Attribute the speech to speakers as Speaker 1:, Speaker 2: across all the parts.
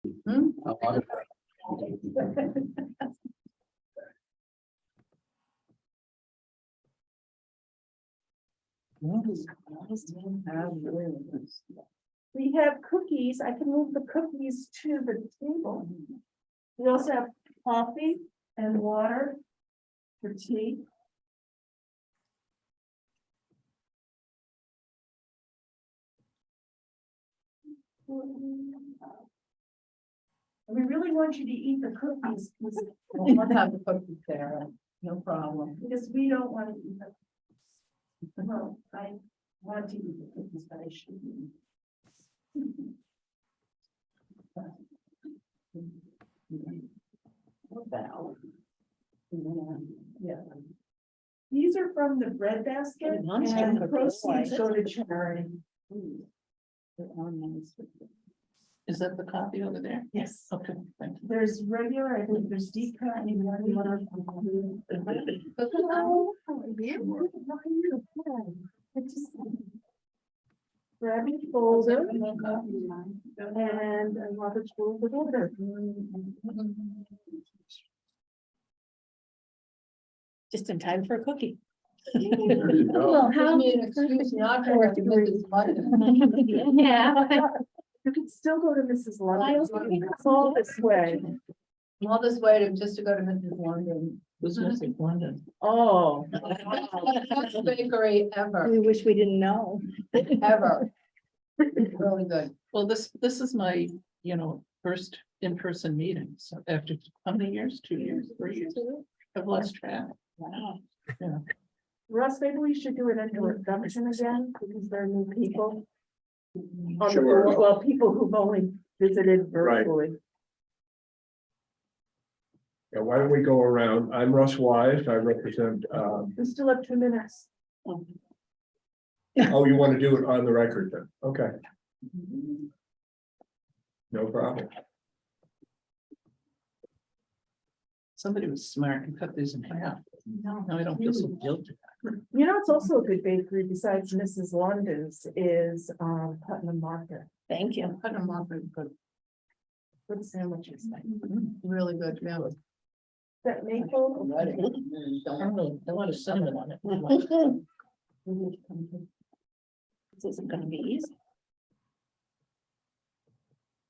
Speaker 1: We have cookies. I can move the cookies to the table. We also have coffee and water for tea. We really want you to eat the cookies.
Speaker 2: We'll have the cookies there, no problem.
Speaker 1: Because we don't want to eat them. Well, I want to eat the cookies, but I shouldn't. Yeah. These are from the bread basket and the proceeds go to charity.
Speaker 2: Is that the copy over there?
Speaker 1: Yes.
Speaker 2: Okay, thank you.
Speaker 1: There's regular, I think there's deep cut and grab your folder and Robert's rules of order.
Speaker 3: Just in time for a cookie.
Speaker 1: Well, how?
Speaker 3: Yeah.
Speaker 1: You can still go to Mrs. London. It's all this way.
Speaker 2: All this way to just to go to Mrs. London. Who's Mrs. London?
Speaker 1: Oh.
Speaker 2: Best bakery ever,
Speaker 3: We wish we didn't know.
Speaker 2: ever. Really good.
Speaker 4: Well, this is my, first in-person meeting. So after how many years? 2 years, 3 years? I've lost track.
Speaker 3: Wow.
Speaker 4: Yeah.
Speaker 1: Russ, maybe we should do it under adoption again, because there are new people. On the
Speaker 5: Sure.
Speaker 1: board. Well, people who've only visited
Speaker 5: Right.
Speaker 1: virtually.
Speaker 5: Yeah, why don't we go around? I'm Russ Wise. I represent,
Speaker 1: We still have 2 minutes.
Speaker 5: oh, you want to do it on the record then? Okay. No problem.
Speaker 4: Somebody was smart and cut these in half. No, I don't feel so guilty.
Speaker 1: You know, it's also a good bakery besides Mrs. London's is Putnam Market.
Speaker 3: Thank you.
Speaker 2: Put them off, good,
Speaker 1: Good sandwiches.
Speaker 2: really good, yeah.
Speaker 1: That maple.
Speaker 4: I want a cinnamon on it.
Speaker 3: This isn't gonna be easy.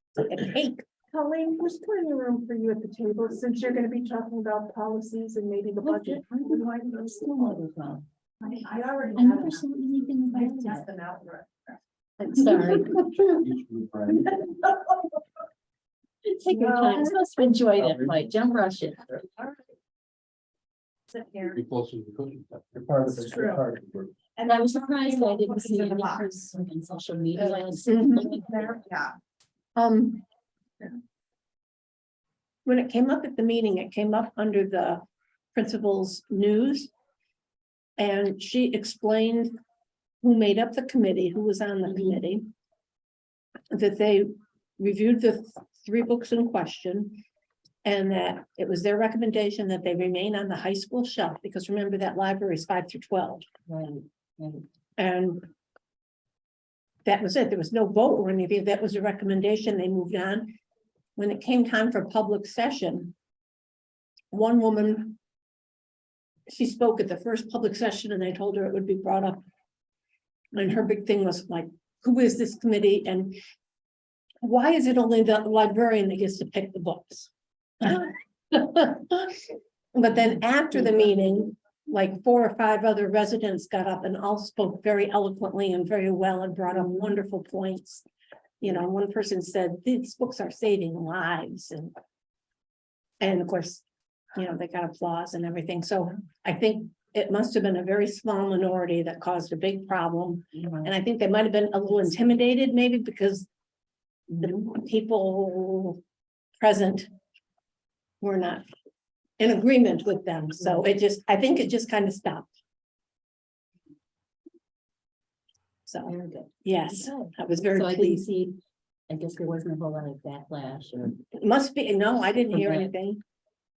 Speaker 3: It's like a cake.
Speaker 1: Colleen, there's plenty of room for you at the table, since you're gonna be talking about policies and maybe the budget.
Speaker 2: I already
Speaker 3: I never saw anything
Speaker 1: I
Speaker 3: about
Speaker 1: test
Speaker 3: that.
Speaker 1: them out.
Speaker 3: I'm sorry. Take your time. It's supposed to enjoy that fight. Don't rush it.
Speaker 1: Sit here.
Speaker 5: Be closer to the cookie. You're part of the-
Speaker 1: It's true.
Speaker 5: you're part of the group.
Speaker 3: And I was surprised I didn't see any person on social media.
Speaker 1: There, yeah.
Speaker 3: When it came up at the meeting, it came up under the principal's news. And she explained who made up the committee, who was on the committee. That they reviewed the 3 books in question. And that it was their recommendation that they remain on the high school shelf, because remember that library is 5 through 12. And that was it. There was no vote or anything. That was a recommendation. They moved on. When it came time for public session, one woman, she spoke at the first public session and I told her it would be brought up. And her big thing was like, who is this committee and why is it only the librarian that gets to pick the books? But then after the meeting, like 4 or 5 other residents got up and all spoke very eloquently and very well and brought up wonderful points. One person said, these books are saving lives and of course, they got applause and everything. So I think it must have been a very small minority that caused a big problem. And I think they might have been a little intimidated maybe because the people present were not in agreement with them. So I think it just kind of stopped. So,
Speaker 6: Very good.
Speaker 3: yes, I was very
Speaker 6: So I didn't
Speaker 3: pleased.
Speaker 6: see, I guess there wasn't a whole lot of backlash or
Speaker 3: It must be, no, I didn't hear
Speaker 6: Okay.
Speaker 3: anything.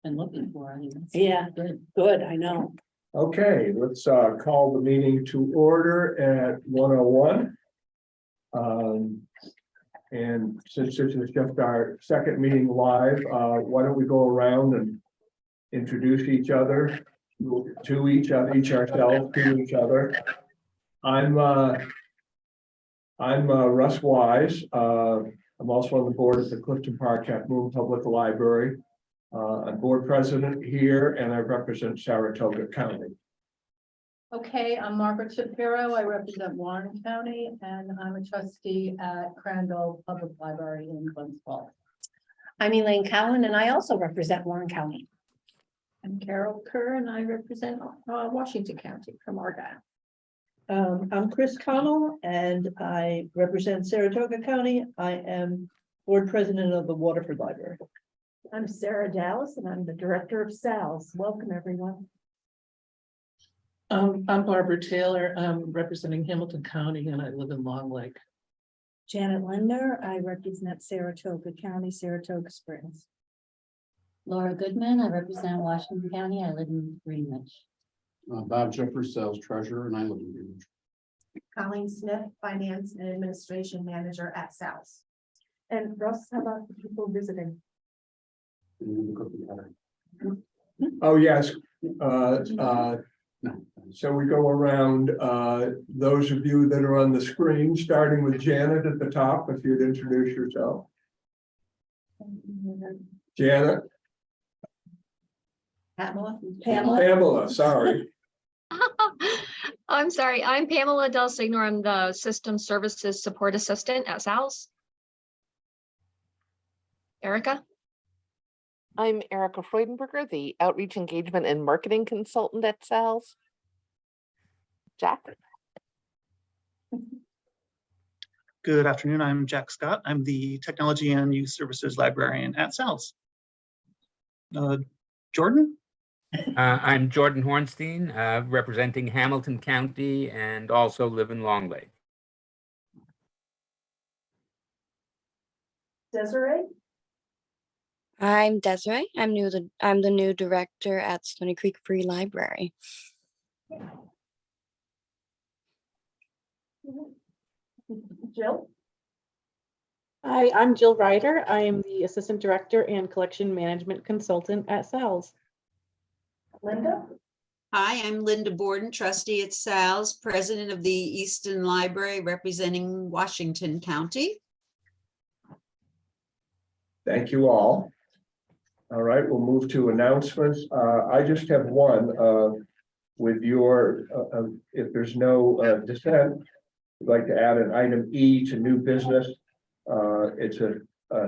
Speaker 6: been looking for. I mean, that's
Speaker 3: Yeah.
Speaker 6: Good.
Speaker 3: Good, I know.
Speaker 5: Okay, let's call the meeting to order at 1:01. And since this is just our second meeting live, why don't we go around and introduce each other to each ourselves, to each other. I'm Russ Wise. I'm also on the board at the Clifton Park Half Moon Public Library. I'm board president here and I represent Saratoga County.
Speaker 2: Okay, I'm Margaret Shapiro. I represent Warren County and I'm a trustee at Crandall Public Library in Glens Falls.
Speaker 3: I'm Elaine Cowan and I also represent Warren County.
Speaker 7: I'm Carol Kerr and I represent Washington County from Argyle.
Speaker 8: I'm Chris Connell and I represent Saratoga County. I am board president of the Waterford Library.
Speaker 7: I'm Sarah Dallas and I'm the director of SALS. Welcome, everyone.
Speaker 4: I'm Barbara Taylor. I'm representing Hamilton County and I live in Long Lake.
Speaker 7: Janet Linder, I represent Saratoga County, Saratoga Springs.
Speaker 6: Laura Goodman, I represent Washington County. I live in Greenwich.
Speaker 9: Bob Jeffers, sales treasurer, and I live in Greenwich.
Speaker 7: Colleen Smith, finance and administration manager at SALS. And Russ, how about the people visiting?
Speaker 9: And then the cookie cutter.
Speaker 5: Oh, yes.
Speaker 9: No.
Speaker 5: So we go around, those of you that are on the screen, starting with Janet at the top, if you'd introduce yourself. Janet, Pamela, sorry.
Speaker 10: I'm sorry, I'm Pamela Del Signor. I'm the System Services Support Assistant at SALS. Erica?
Speaker 11: I'm Erica Freudenberger, the Outreach Engagement and Marketing Consultant at SALS. Jack?
Speaker 12: Good afternoon, I'm Jack Scott. I'm the Technology and Youth Services Librarian at SALS. Jordan?
Speaker 13: I'm Jordan Hornstein, representing Hamilton County and also live in Long Lake.
Speaker 7: Desiree?
Speaker 14: I'm Desiree. I'm the new director at Stony Creek Free Library.
Speaker 7: Jill?
Speaker 15: Hi, I'm Jill Ryder. I am the assistant director and collection management consultant at SALS.
Speaker 7: Linda?
Speaker 16: Hi, I'm Linda Borden, trustee at SALS, president of the Easton Library representing Washington County.
Speaker 5: Thank you all. All right, we'll move to announcements. I just have one with your, if there's no dissent, I'd like to add an item E to new business. It's a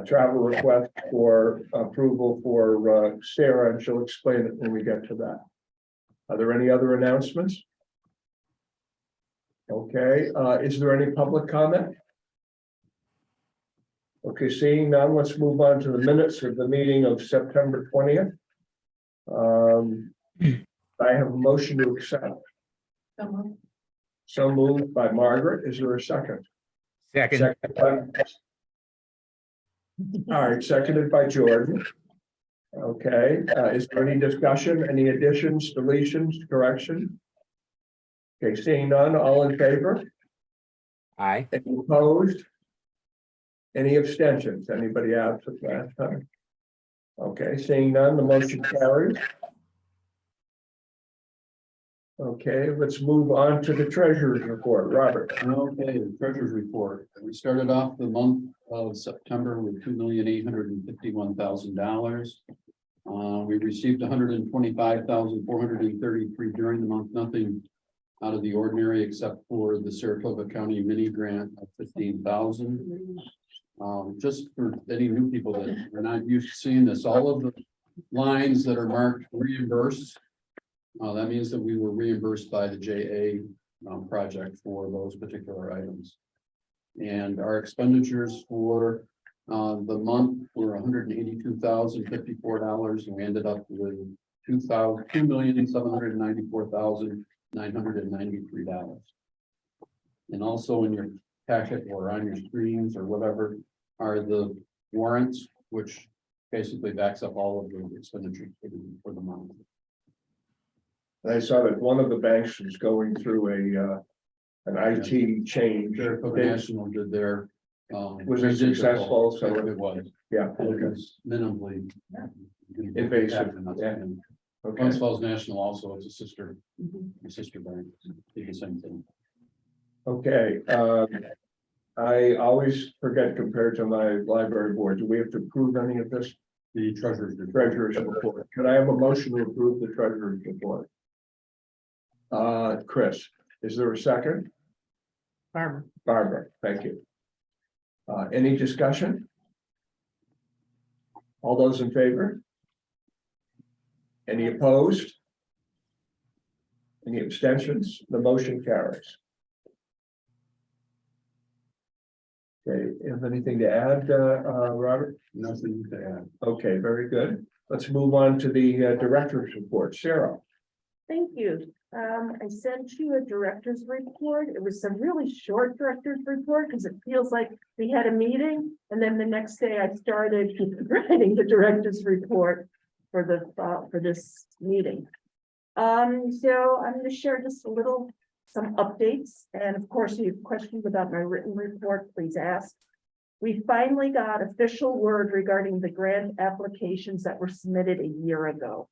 Speaker 5: travel request for approval for Sarah, and she'll explain it when we get to that. Are there any other announcements? Okay, is there any public comment? Okay, seeing none, let's move on to the minutes of the meeting of September 20th. I have a motion to accept. So moved by Margaret. Is there a second?
Speaker 13: Second.
Speaker 5: All right, seconded by Jordan. Okay, is there any discussion, any additions, deletions, corrections? Okay, seeing none, all in favor?
Speaker 13: Aye.
Speaker 5: Any opposed? Any abstentions? Anybody absent last time? Okay, seeing none, the motion carries. Okay, let's move on to the treasurer's report. Robert.
Speaker 9: Okay, the treasurer's report. We started off the month of September with $2,851,000. We received $125,433 during the month. Nothing out of the ordinary except for the Saratoga County mini grant of $15,000. Just for any new people that are not used to seeing this, all of the lines that are marked reimbursed, that means that we were reimbursed by the JA project for those particular items. And our expenditures for the month were $182,054, and we ended up with $2,794,993. And also in your packet or on your screens or whatever are the warrants, which basically backs up all of the expenditures for the month.
Speaker 5: I saw that one of the banks was going through an IT change.
Speaker 9: Saratoga National did their
Speaker 5: Was it
Speaker 9: we did
Speaker 5: successful?
Speaker 9: both.
Speaker 5: So
Speaker 9: It was,
Speaker 5: yeah,
Speaker 9: and it
Speaker 5: okay,
Speaker 9: was minimally.
Speaker 5: Invasive, yeah. Okay.
Speaker 9: Glens Falls National also is a sister bank, do the same thing.
Speaker 5: Okay, I always forget compared to my library board. Do we have to approve any of this?
Speaker 9: The treasurer's report.
Speaker 5: Treasurer's report. Can I have a motion to approve the treasurer's report? Chris, is there a second? Barbara, thank you. Any discussion? All those in favor? Any opposed? Any abstentions? The motion carries. Okay, have anything to add, Robert?
Speaker 9: Nothing to add.
Speaker 5: Okay, very good. Let's move on to the director's report. Sarah.
Speaker 1: Thank you. I sent you a director's report. It was a really short director's report because it feels like we had a meeting and then the next day I started writing the director's report for the for this meeting. So I'm going to share just some updates, and of course, if you have questions about my written report, please ask. We finally got official word regarding the grant applications that were submitted a year ago.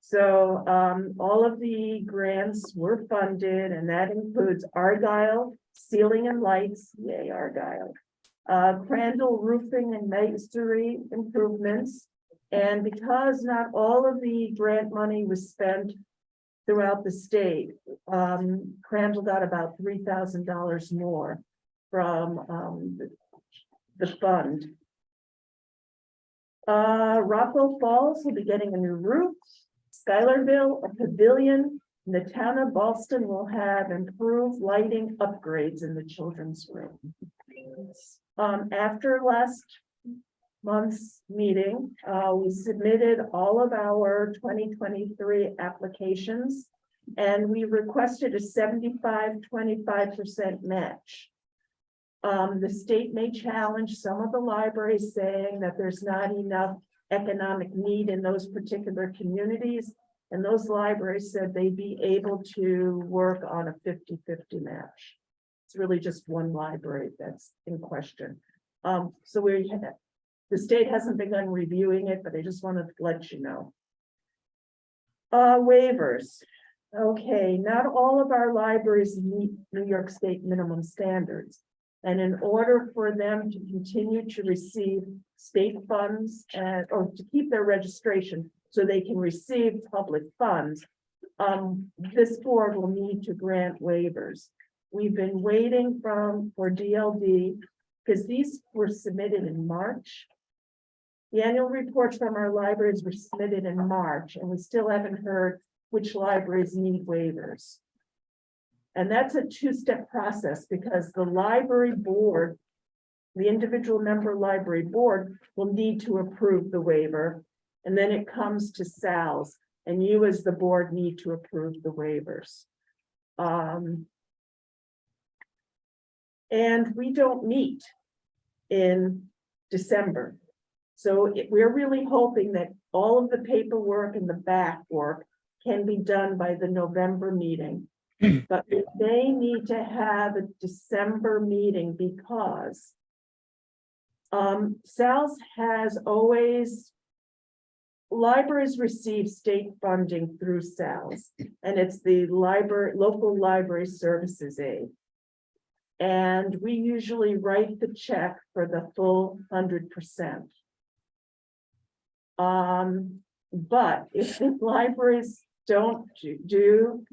Speaker 1: So all of the grants were funded, and that includes Argyle Ceiling and Lights, yay Argyle, Crandall Roofing and Masonry Improvements. And because not all of the grant money was spent throughout the state, Crandall got about $3,000 more from the fund. Rockwell Falls will be getting a new roof. Schuylerville, a pavilion. And the town of Ballston will have improved lighting upgrades in the children's room. After last month's meeting, we submitted all of our 2023 applications, and we requested a 75-25% match. The state may challenge some of the libraries, saying that there's not enough economic need in those particular communities, and those libraries said they'd be able to work on a 50-50 match. It's really just one library that's in question. So the state hasn't begun reviewing it, but I just wanted to let you know. Waivers. Okay, not all of our libraries meet New York State minimum standards. And in order for them to continue to receive state funds or to keep their registration so they can receive public funds, this board will need to grant waivers. We've been waiting for DLD because these were submitted in March. The annual reports from our libraries were submitted in March, and we still haven't heard which libraries need waivers. And that's a two-step process because the library board, the individual member library board, will need to approve the waiver. And then it comes to SALS, and you as the board need to approve the waivers. And we don't meet in December. So we're really hoping that all of the paperwork and the back work can be done by the November meeting. But they need to have a December meeting because SALS has always, libraries receive state funding through SALS, and it's the local library services aid. And we usually write the check for the full 100%. But if the libraries don't do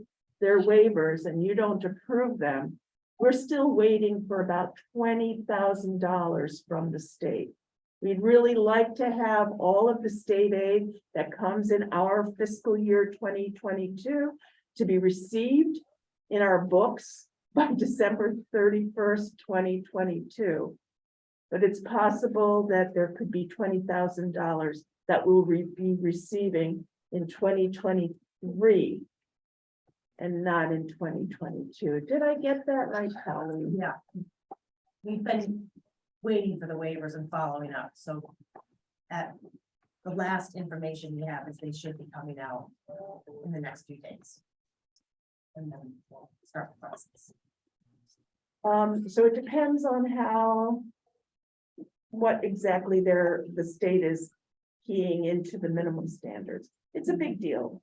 Speaker 1: their waivers and you don't approve them, we're still waiting for about $20,000 from the state. We'd really like to have all of the state aid that comes in our fiscal year 2022 to be received in our books by December 31st, 2022. But it's possible that there could be $20,000 that we'll be receiving in 2023 and not in 2022. Did I get that right, Colleen?
Speaker 7: Yeah. We've been waiting for the waivers and following up, so at the last information we have is they should be coming out in the next few days. And then we'll start the process.
Speaker 1: So it depends on how what exactly the state is keying into the minimum standards. It's a big deal.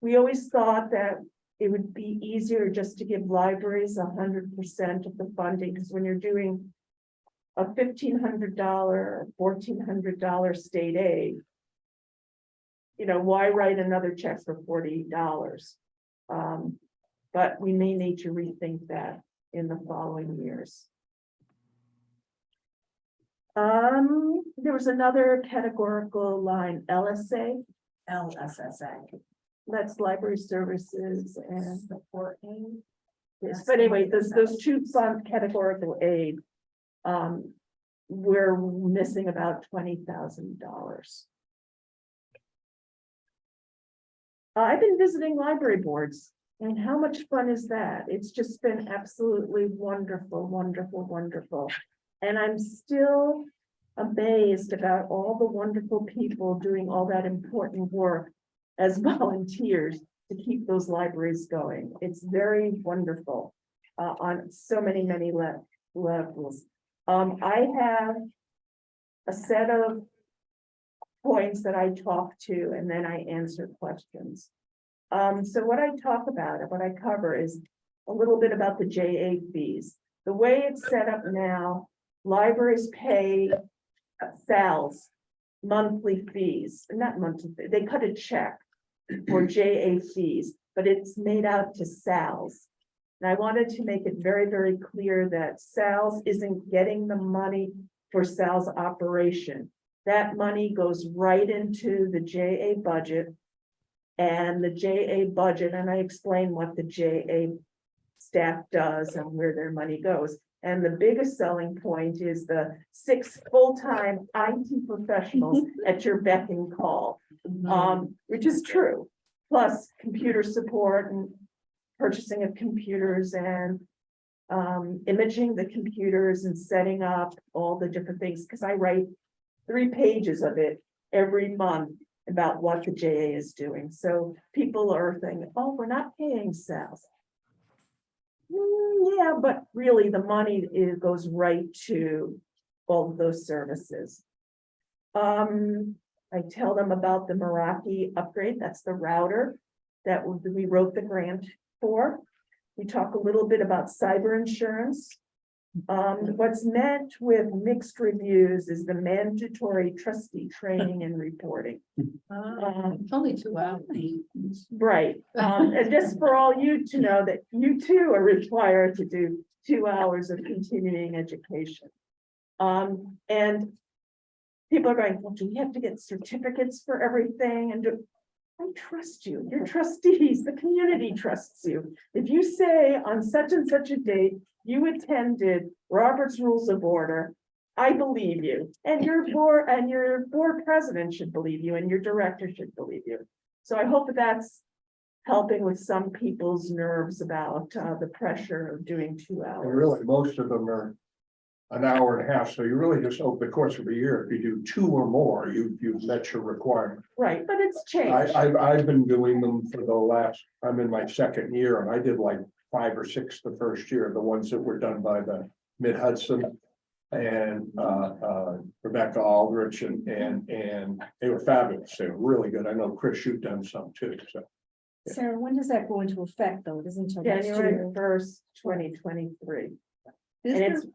Speaker 1: We always thought that it would be easier just to give libraries 100% of the funding, because when you're doing a $1,500, $1,400 state aid, you know, why write another check for $40? But we may need to rethink that in the following years. There was another categorical line, LSA.
Speaker 7: LSSA.
Speaker 1: That's library services and support aid. Yes, but anyway, those two fund categorical aid. We're missing about $20,000. I've been visiting library boards, and how much fun is that? It's just been absolutely wonderful, wonderful, wonderful. And I'm still amazed about all the wonderful people doing all that important work as volunteers to keep those libraries going. It's very wonderful on so many levels. I have a set of points that I talk to, and then I answer questions. So what I talk about and what I cover is a little bit about the JA fees. The way it's set up now, libraries pay SALS monthly fees, not monthly, they cut a check for JA fees, but it's made out to SALS. And I wanted to make it very, very clear that SALS isn't getting the money for SALS operation. That money goes right into the JA budget, and the JA budget, and I explain what the JA staff does and where their money goes. And the biggest selling point is the 6 full-time IT professionals at your beck and call, which is true. Plus computer support and purchasing of computers and imaging the computers and setting up all the different things. Because I write 3 pages of it every month about what the JA is doing. So people are thinking, oh, we're not paying SALS. Yeah, but really the money goes right to all of those services. I tell them about the Meraki upgrade. That's the router that we wrote the grant for. We talk a little bit about cyber insurance. What's meant with mixed reviews is the mandatory trustee training and reporting.
Speaker 2: It's only 2 hours.
Speaker 1: Right, and just for all you to know that you too are required to do 2 hours of continuing education. And people are going, well, do we have to get certificates for everything? And I trust you, your trustees, the community trusts you. If you say on such and such a date, you attended Robert's Rules of Order, I believe you, and your board president should believe you, and your director should believe you. So I hope that's helping with some people's nerves about the pressure of doing 2 hours.
Speaker 5: And really, most of them are an hour and a half, so you really just over the course of a year, if you do 2 or more, you've met your requirement.
Speaker 1: Right, but it's changed.
Speaker 5: I've been doing them for the last, I'm in my 2nd year, and I did like 5 or 6 the first year, the ones that were done by the Mid-Hudson and Rebecca Aldrich, and they were fabulous. They were really good. I know Chris, you've done some too, so. Yeah.
Speaker 3: Sarah, when does that go into effect though? It isn't until next
Speaker 1: January
Speaker 3: year.
Speaker 1: 1st, 2023.
Speaker 8: Is
Speaker 1: And
Speaker 8: there,
Speaker 1: it's,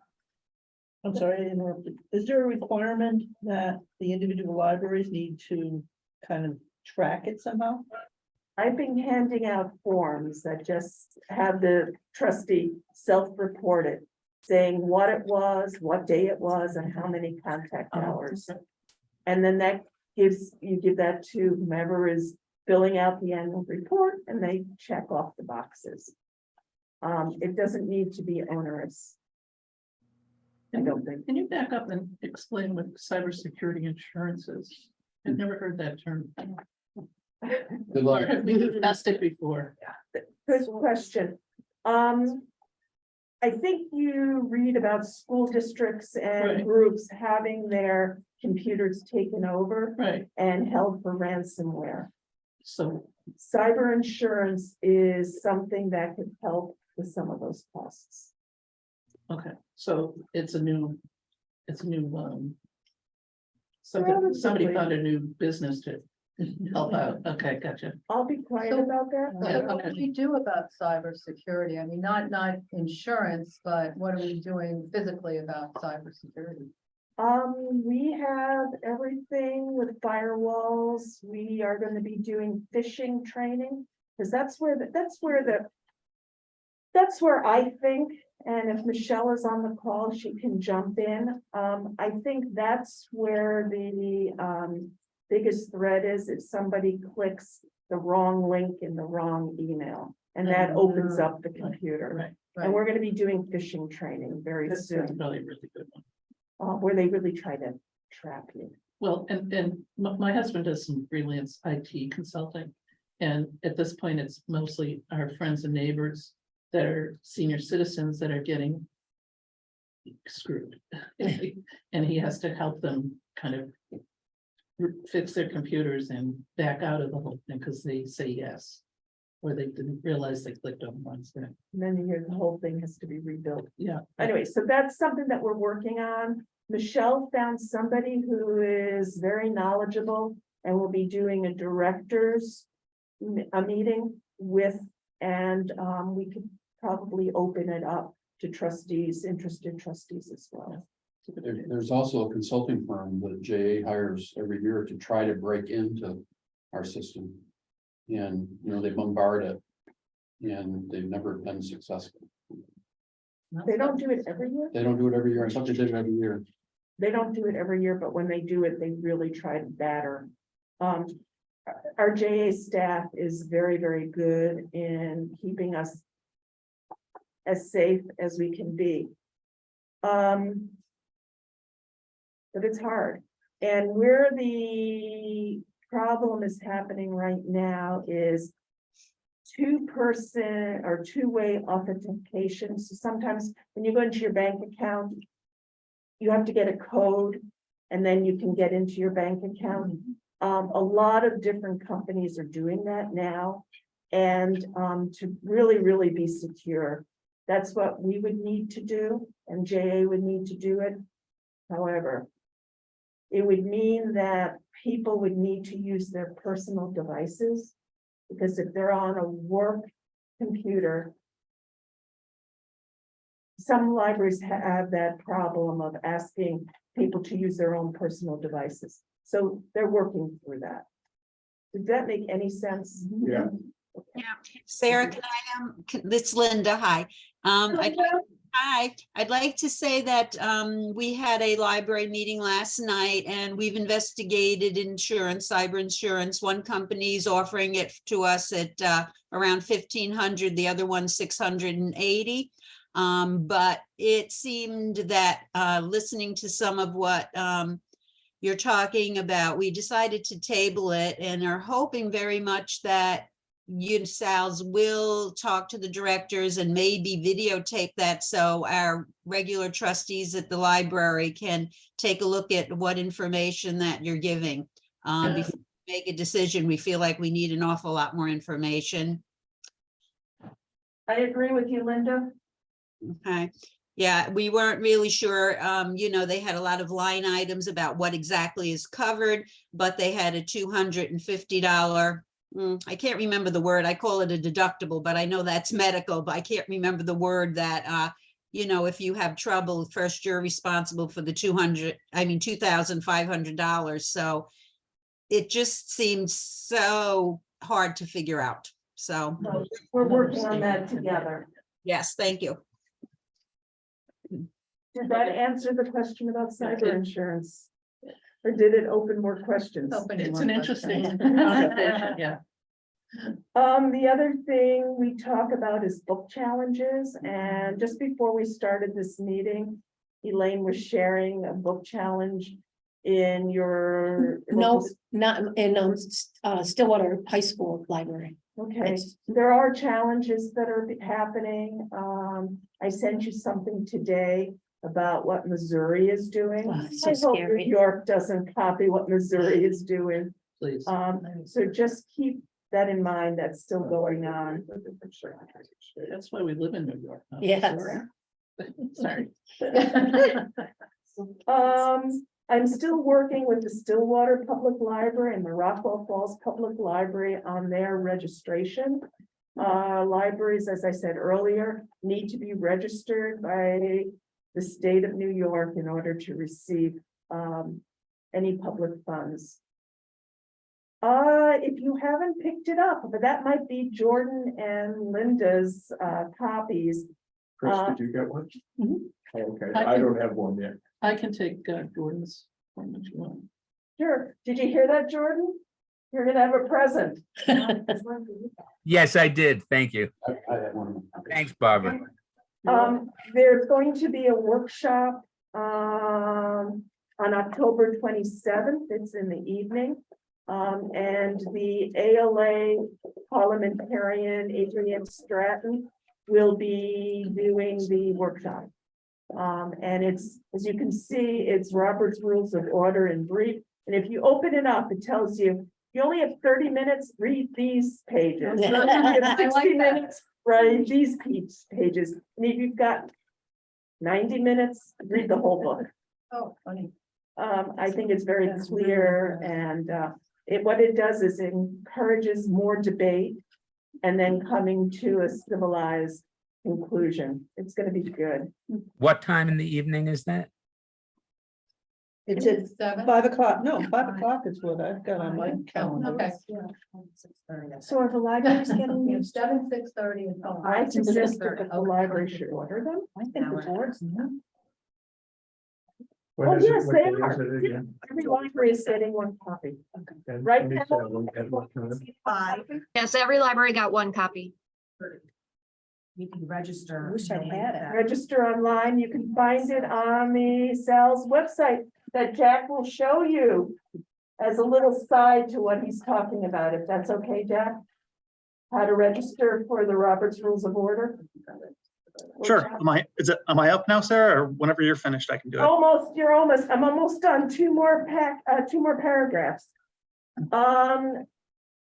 Speaker 8: I'm sorry, I interrupted. Is there a requirement that the individual libraries need to kind of track it somehow?
Speaker 1: I've been handing out forms that just have the trustee self-report it, saying what it was, what day it was, and how many contact hours. And then that you give that to whomever is filling out the annual report, and they check off the boxes. It doesn't need to be onerous. I don't think.
Speaker 4: Can you back up and explain what cybersecurity insurance is? I've never heard that term.
Speaker 9: Good luck.
Speaker 4: We discussed it before.
Speaker 1: Good question. I think you read about school districts and
Speaker 4: Right.
Speaker 1: groups having their computers taken over
Speaker 4: Right,
Speaker 1: and held for ransomware.
Speaker 4: so,
Speaker 1: Cyber insurance is something that could help with some of those costs.
Speaker 4: okay, so it's a new it's new, somebody
Speaker 1: Relatively.
Speaker 4: found a new business to help out. Okay, gotcha.
Speaker 1: I'll be quiet
Speaker 2: So-
Speaker 1: about that.
Speaker 2: So what do we do about cybersecurity? I mean, not insurance, but what are we doing physically about cybersecurity?
Speaker 1: We have everything with firewalls. We are gonna be doing phishing training, because that's where I think, and if Michelle is on the call, she can jump in. I think that's where the biggest threat is if somebody clicks the wrong link in the wrong email, and that opens up the computer.
Speaker 4: Right.
Speaker 1: And we're gonna be doing phishing training very
Speaker 4: That's
Speaker 1: soon,
Speaker 4: probably a really good one.
Speaker 1: where they really try to trap you.
Speaker 4: Well, and my husband does some freelance IT consulting. And at this point, it's mostly our friends and neighbors that are senior citizens that are getting screwed. And he has to help them kind of fix their computers and back out of the whole thing because they say yes. Or they didn't realize they clicked on one thing.
Speaker 1: And then the whole thing has to be rebuilt.
Speaker 4: Yeah.
Speaker 1: Anyway, so that's something that we're working on. Michelle found somebody who is very knowledgeable and will be doing a directors a meeting with, and we could probably open it up to trustees, interested trustees as well.
Speaker 9: There's also a consulting firm that JA hires every year to try to break into our system. And, they bombard it. And they've never been successful.
Speaker 1: They don't do it every year.
Speaker 9: They don't do it every year. I thought they did it every year.
Speaker 1: They don't do it every year, but when they do it, they really try to batter. Our JA staff is very, very good in keeping us as safe as we can be. But it's hard. And where the problem is happening right now is two-person or two-way authentication. So sometimes when you go into your bank account, you have to get a code and then you can get into your bank account. A lot of different companies are doing that now. And to really, really be secure, that's what we would need to do, and JA would need to do it. However, it would mean that people would need to use their personal devices, because if they're on a work computer, some libraries have that problem of asking people to use their own personal devices. So they're working through that. Did that make any sense?
Speaker 5: Yeah.
Speaker 16: Sarah, can I, it's Linda, hi. I'd like to say that we had a library meeting last night and we've investigated insurance, cyber insurance. One company's offering it to us at around 1,500, the other one 680. But it seemed that listening to some of what you're talking about, we decided to table it and are hoping very much that SALS will talk to the directors and maybe videotape that so our regular trustees at the library can take a look at what information that you're giving. Before we make a decision, we feel like we need an awful lot more information.
Speaker 1: I agree with you, Linda.
Speaker 16: Okay. Yeah, we weren't really sure. They had a lot of line items about what exactly is covered, but they had a $250. I can't remember the word. I call it a deductible, but I know that's medical, but I can't remember the word that, if you have trouble, first you're responsible for the $2,500. So it just seems so hard to figure out. So
Speaker 1: We're working on that together.
Speaker 16: yes, thank you.
Speaker 1: Did that answer the question about cyber insurance? Or did it open more questions?
Speaker 4: It's an interesting conversation, yeah.
Speaker 1: The other thing we talk about is book challenges, and just before we started this meeting, Elaine was sharing a book challenge in your.
Speaker 3: No, not in Stillwater High School Library.
Speaker 1: Okay, there are challenges that are happening. I sent you something today about what Missouri is doing.
Speaker 3: Oh, it's so
Speaker 1: I hope
Speaker 3: scary.
Speaker 1: New York doesn't copy what Missouri is doing.
Speaker 4: Please.
Speaker 1: So just keep that in mind, that's still going on.
Speaker 4: That's why we live in New York. huh?
Speaker 3: Yes.
Speaker 4: Sorry.
Speaker 1: I'm still working with the Stillwater Public Library and the Rockwell Falls Public Library on their registration. Libraries, as I said earlier, need to be registered by the state of New York in order to receive any public funds. If you haven't picked it up, but that might be Jordan and Linda's copies.
Speaker 5: Chris, did you get one?
Speaker 4: Mhm.
Speaker 5: Okay,
Speaker 4: I
Speaker 5: I
Speaker 4: can-
Speaker 5: don't have one yet.
Speaker 4: I can take Jordan's one if you want.
Speaker 1: Sure. Did you hear that, Jordan? You're gonna have a present.
Speaker 13: Yes, I did. Thank you.
Speaker 9: I had one.
Speaker 13: Thanks, Barbara.
Speaker 1: There's going to be a workshop on October 27th. It's in the evening. And the ALA parliamentarian Adrienne Stratton will be doing the workshop. And it's, as you can see, it's Robert's Rules of Order in brief. And if you open it up, it tells you, you only have 30 minutes, read these pages. You have 60 minutes, write these pages. And if you've got 90 minutes, read the whole book.
Speaker 2: Oh, funny.
Speaker 1: I think it's very clear and what it does is it encourages more debate and then coming to a civilized conclusion. It's going to be good.
Speaker 13: What time in the evening is that?
Speaker 8: It's at
Speaker 2: 7?
Speaker 8: 5 o'clock. No, 5 o'clock is what I've got on my calendar.
Speaker 2: Okay.
Speaker 1: So are the libraries getting
Speaker 2: Yeah,
Speaker 1: used?
Speaker 2: 7, 6:30 and so on.
Speaker 1: I suggest that the library should order them.
Speaker 3: I think the board's.
Speaker 5: When
Speaker 1: Oh,
Speaker 5: is it?
Speaker 1: yes,
Speaker 5: What
Speaker 1: they
Speaker 5: day is
Speaker 1: are.
Speaker 5: it again?
Speaker 1: Every library is getting one copy.
Speaker 5: And
Speaker 1: Right,
Speaker 5: 27, at what time?
Speaker 7: 5,
Speaker 10: Yes, every library got one copy.
Speaker 7: you can register.
Speaker 3: Wish I had it.
Speaker 1: Register online. You can find it on the SALS website that Jack will show you as a little side to what he's talking about, if that's okay, Jack? How to register for the Robert's Rules of Order?
Speaker 12: Sure. Am I up now, Sarah, or whenever you're finished, I can do it?
Speaker 1: Almost, you're almost, I'm almost done. Two more paragraphs.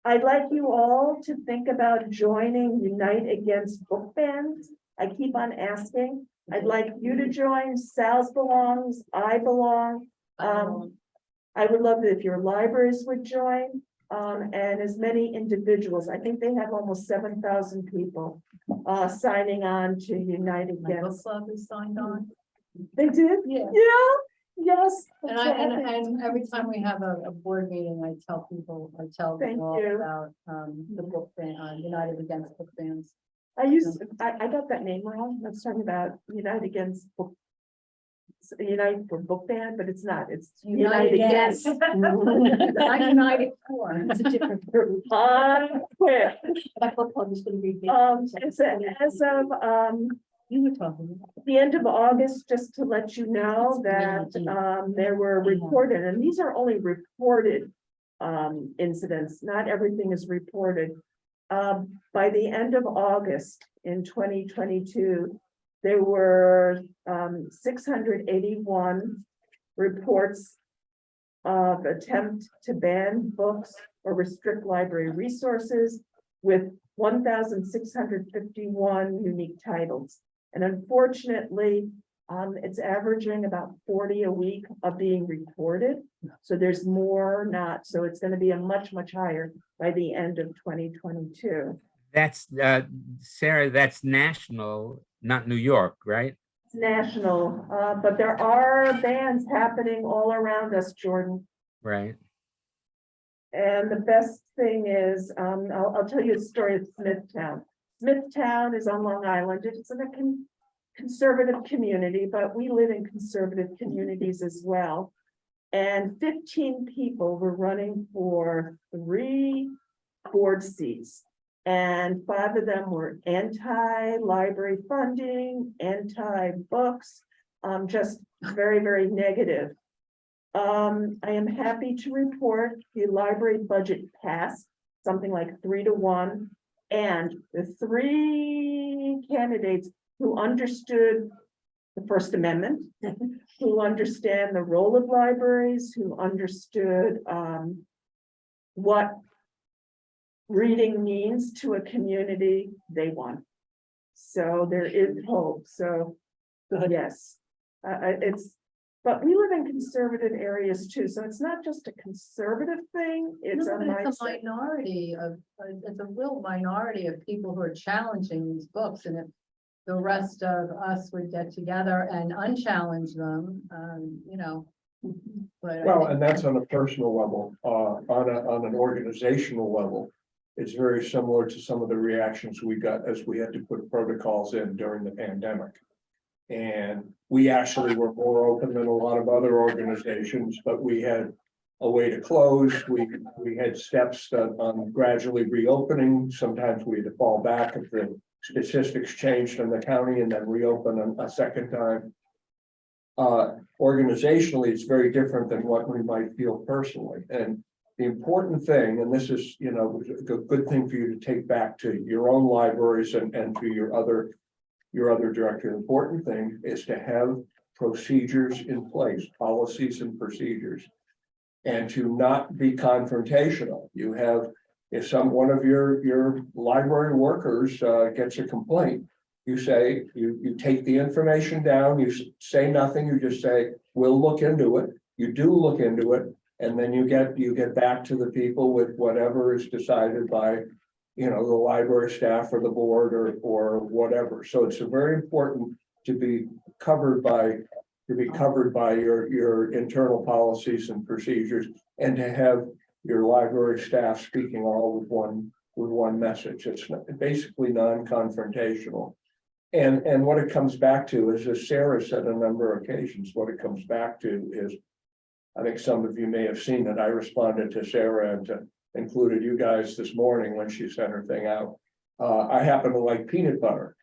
Speaker 1: I'd like you all to think about joining Unite Against Book Bans. I keep on asking. I'd like you to join. SALS belongs, I belong. I would love it if your libraries would join, and as many individuals. I think they have almost 7,000 people signing on to Unite
Speaker 2: My book
Speaker 1: Against.
Speaker 2: club is signed on.
Speaker 1: They did?
Speaker 2: Yeah.
Speaker 1: Yeah, yes.
Speaker 2: And and every time we have a board meeting, I tell
Speaker 1: Thank
Speaker 2: them all
Speaker 1: you.
Speaker 2: about the book ban, United Against Book Bans.
Speaker 1: I got that name wrong. I was talking about Unite Against Book. Unite for Book Ban, but it's not. It's Unite Against.
Speaker 2: Not United for.
Speaker 3: It's a different group.
Speaker 1: Quit.
Speaker 3: My book club is gonna be. big.
Speaker 1: As of,
Speaker 3: You were talking.
Speaker 1: the end of August, just to let you know that, there were reported, and these are only reported, incidents, not everything is reported. By the end of August in 2022, there were, 681 reports of attempt to ban books or restrict library resources with 1,651 unique titles. And unfortunately, it's averaging about 40 a week of being reported. So there's more not, so it's going to be a much higher by the end of 2022.
Speaker 13: That's, Sarah, that's national, not New York, right?
Speaker 1: It's national, but there are bans happening all around us, Jordan.
Speaker 13: Right.
Speaker 1: And the best thing is, I'll tell you a story of Smithtown. Smithtown is on Long Island. It's in a conservative community, but we live in conservative communities as well. And 15 people were running for 3 board seats. And 5 of them were anti-library funding, anti-books, just very negative. I am happy to report the library budget passed, something like 3-1. And the 3 candidates who understood the First Amendment, who understand the role of libraries, who understood what reading means to a community, they won. So there is hope. So yes, it's But we live in conservative areas too, so it's not just a conservative thing, it's a
Speaker 2: No, but it's a
Speaker 1: mindset.
Speaker 2: minority of, it's a real minority of people who are challenging these books, and if the rest of us would get together and unchallenge them, you know. But I
Speaker 5: Well,
Speaker 2: think-
Speaker 5: and that's on a personal level, on an organizational level. It's very similar to some of the reactions we got as we had to put protocols in during the pandemic. And we actually were more open than a lot of other organizations, but we had a way to close. We had steps that on gradually reopening. Sometimes we had to fall back if the statistics changed in the county and then reopen a second time. Organizationally, it's very different than what we might feel personally. And the important thing, and this is, you know, a good thing for you to take back to your own libraries and to your other director, the important thing is to have procedures in place, policies and procedures. And to not be confrontational. You have, if one of your library workers gets a complaint, you say, you take the information down, you say nothing, you just say, we'll look into it. You do look into it, and then you get back to the people with whatever is decided by, you know, the library staff or the board or whatever. So it's very important to be covered by your internal policies and procedures, and to have your library staff speaking all with one message. It's basically non-confrontational. And what it comes back to is, as Sarah said a number of occasions, what it comes back to is, I think some of you may have seen that I responded to Sarah and included you guys this morning when she sent her thing out. I happen to like peanut butter.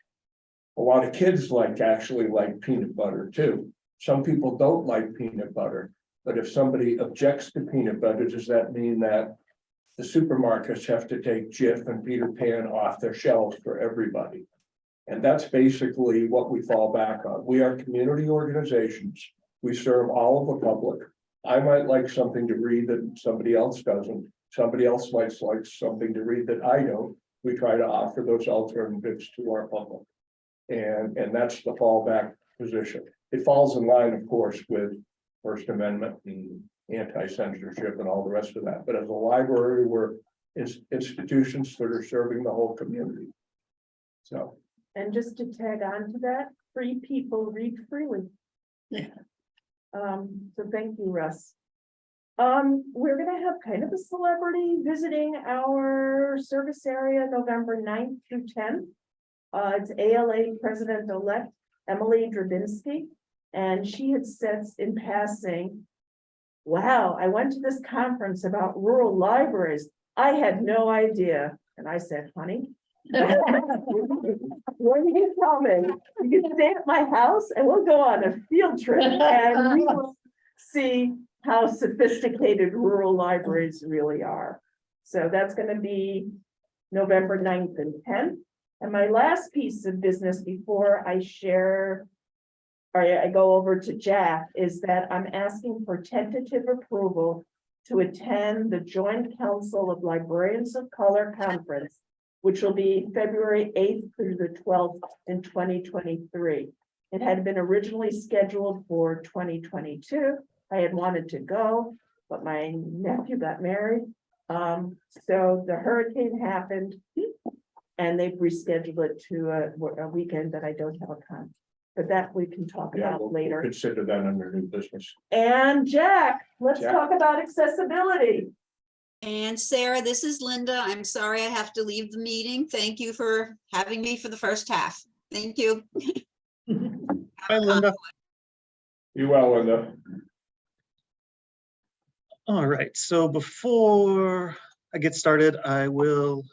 Speaker 5: A lot of kids actually like peanut butter too. Some people don't like peanut butter, but if somebody objects to peanut butter, does that mean that the supermarkets have to take Jif and Peter Pan off their shelves for everybody? And that's basically what we fall back on. We are community organizations. We serve all of the public. I might like something to read that somebody else doesn't. Somebody else might like something to read that I don't. We try to offer those alternatives to our public. And that's the fallback position. It falls in line, of course, with First Amendment and anti-censorship and all the rest of that. But as a library, we're institutions that are serving the whole community. So.
Speaker 1: And just to tag on to that, free people read freely.
Speaker 3: Yeah.
Speaker 1: So thank you, Russ. We're gonna have kind of a celebrity visiting our service area November 9th through 10th. It's ALA President-elect Emily Drabinsky, and she had said in passing, wow, I went to this conference about rural libraries. I had no idea. And I said, honey, when you come in, you can stay at my house and we'll go on a field trip and we will see how sophisticated rural libraries really are. So that's going to be November 9th and 10th. And my last piece of business before I share, or I go over to Jack, is that I'm asking for tentative approval to attend the Joint Council of Librarians of Color Conference, which will be February 8th through the 12th in 2023. It had been originally scheduled for 2022. I had wanted to go, but my nephew got married. So the hurricane happened and they've rescheduled it to a weekend that I don't have a con. But that we can talk
Speaker 5: Yeah,
Speaker 1: about
Speaker 5: we'll
Speaker 1: later.
Speaker 5: consider that under new business.
Speaker 1: And Jack, let's
Speaker 5: Jack.
Speaker 1: talk about accessibility.
Speaker 16: And Sarah, this is Linda. I'm sorry I have to leave the meeting. Thank you for having me for the first half. Thank you.
Speaker 12: Bye, Linda.
Speaker 5: You well, Linda.
Speaker 12: All right, so before I get started, I will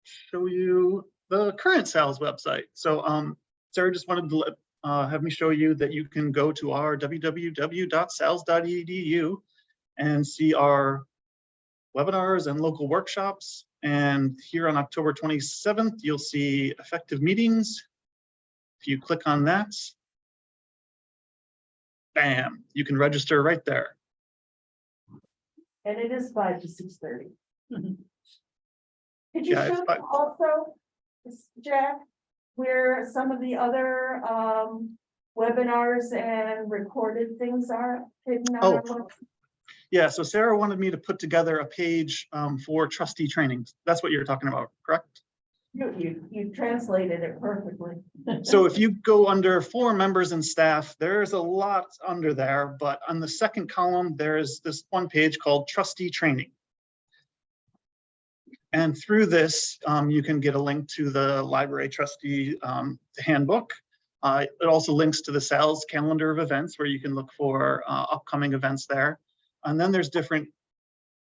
Speaker 12: show you the current SALS website. So Sarah just wanted to have me show you that you can go to our www.sals.edu and see our webinars and local workshops. And here on October 27th, you'll see effective meetings. If you click on that, bam, you can register right there.
Speaker 1: And it is 5 to 6:30. Could you
Speaker 12: Yeah, it's
Speaker 1: show
Speaker 12: fine.
Speaker 1: also, Jack, where some of the other webinars and recorded things are hidden on
Speaker 12: Oh.
Speaker 1: our website?
Speaker 12: Yeah, so Sarah wanted me to put together a page for trustee trainings. That's what you're talking about, correct?
Speaker 1: You translated it perfectly.
Speaker 12: So if you go under for members and staff, there's a lot under there, but on the second column, there's this one page called trustee training. And through this, you can get a link to the library trustee handbook. It also links to the SALS calendar of events where you can look for upcoming events there. And then there's different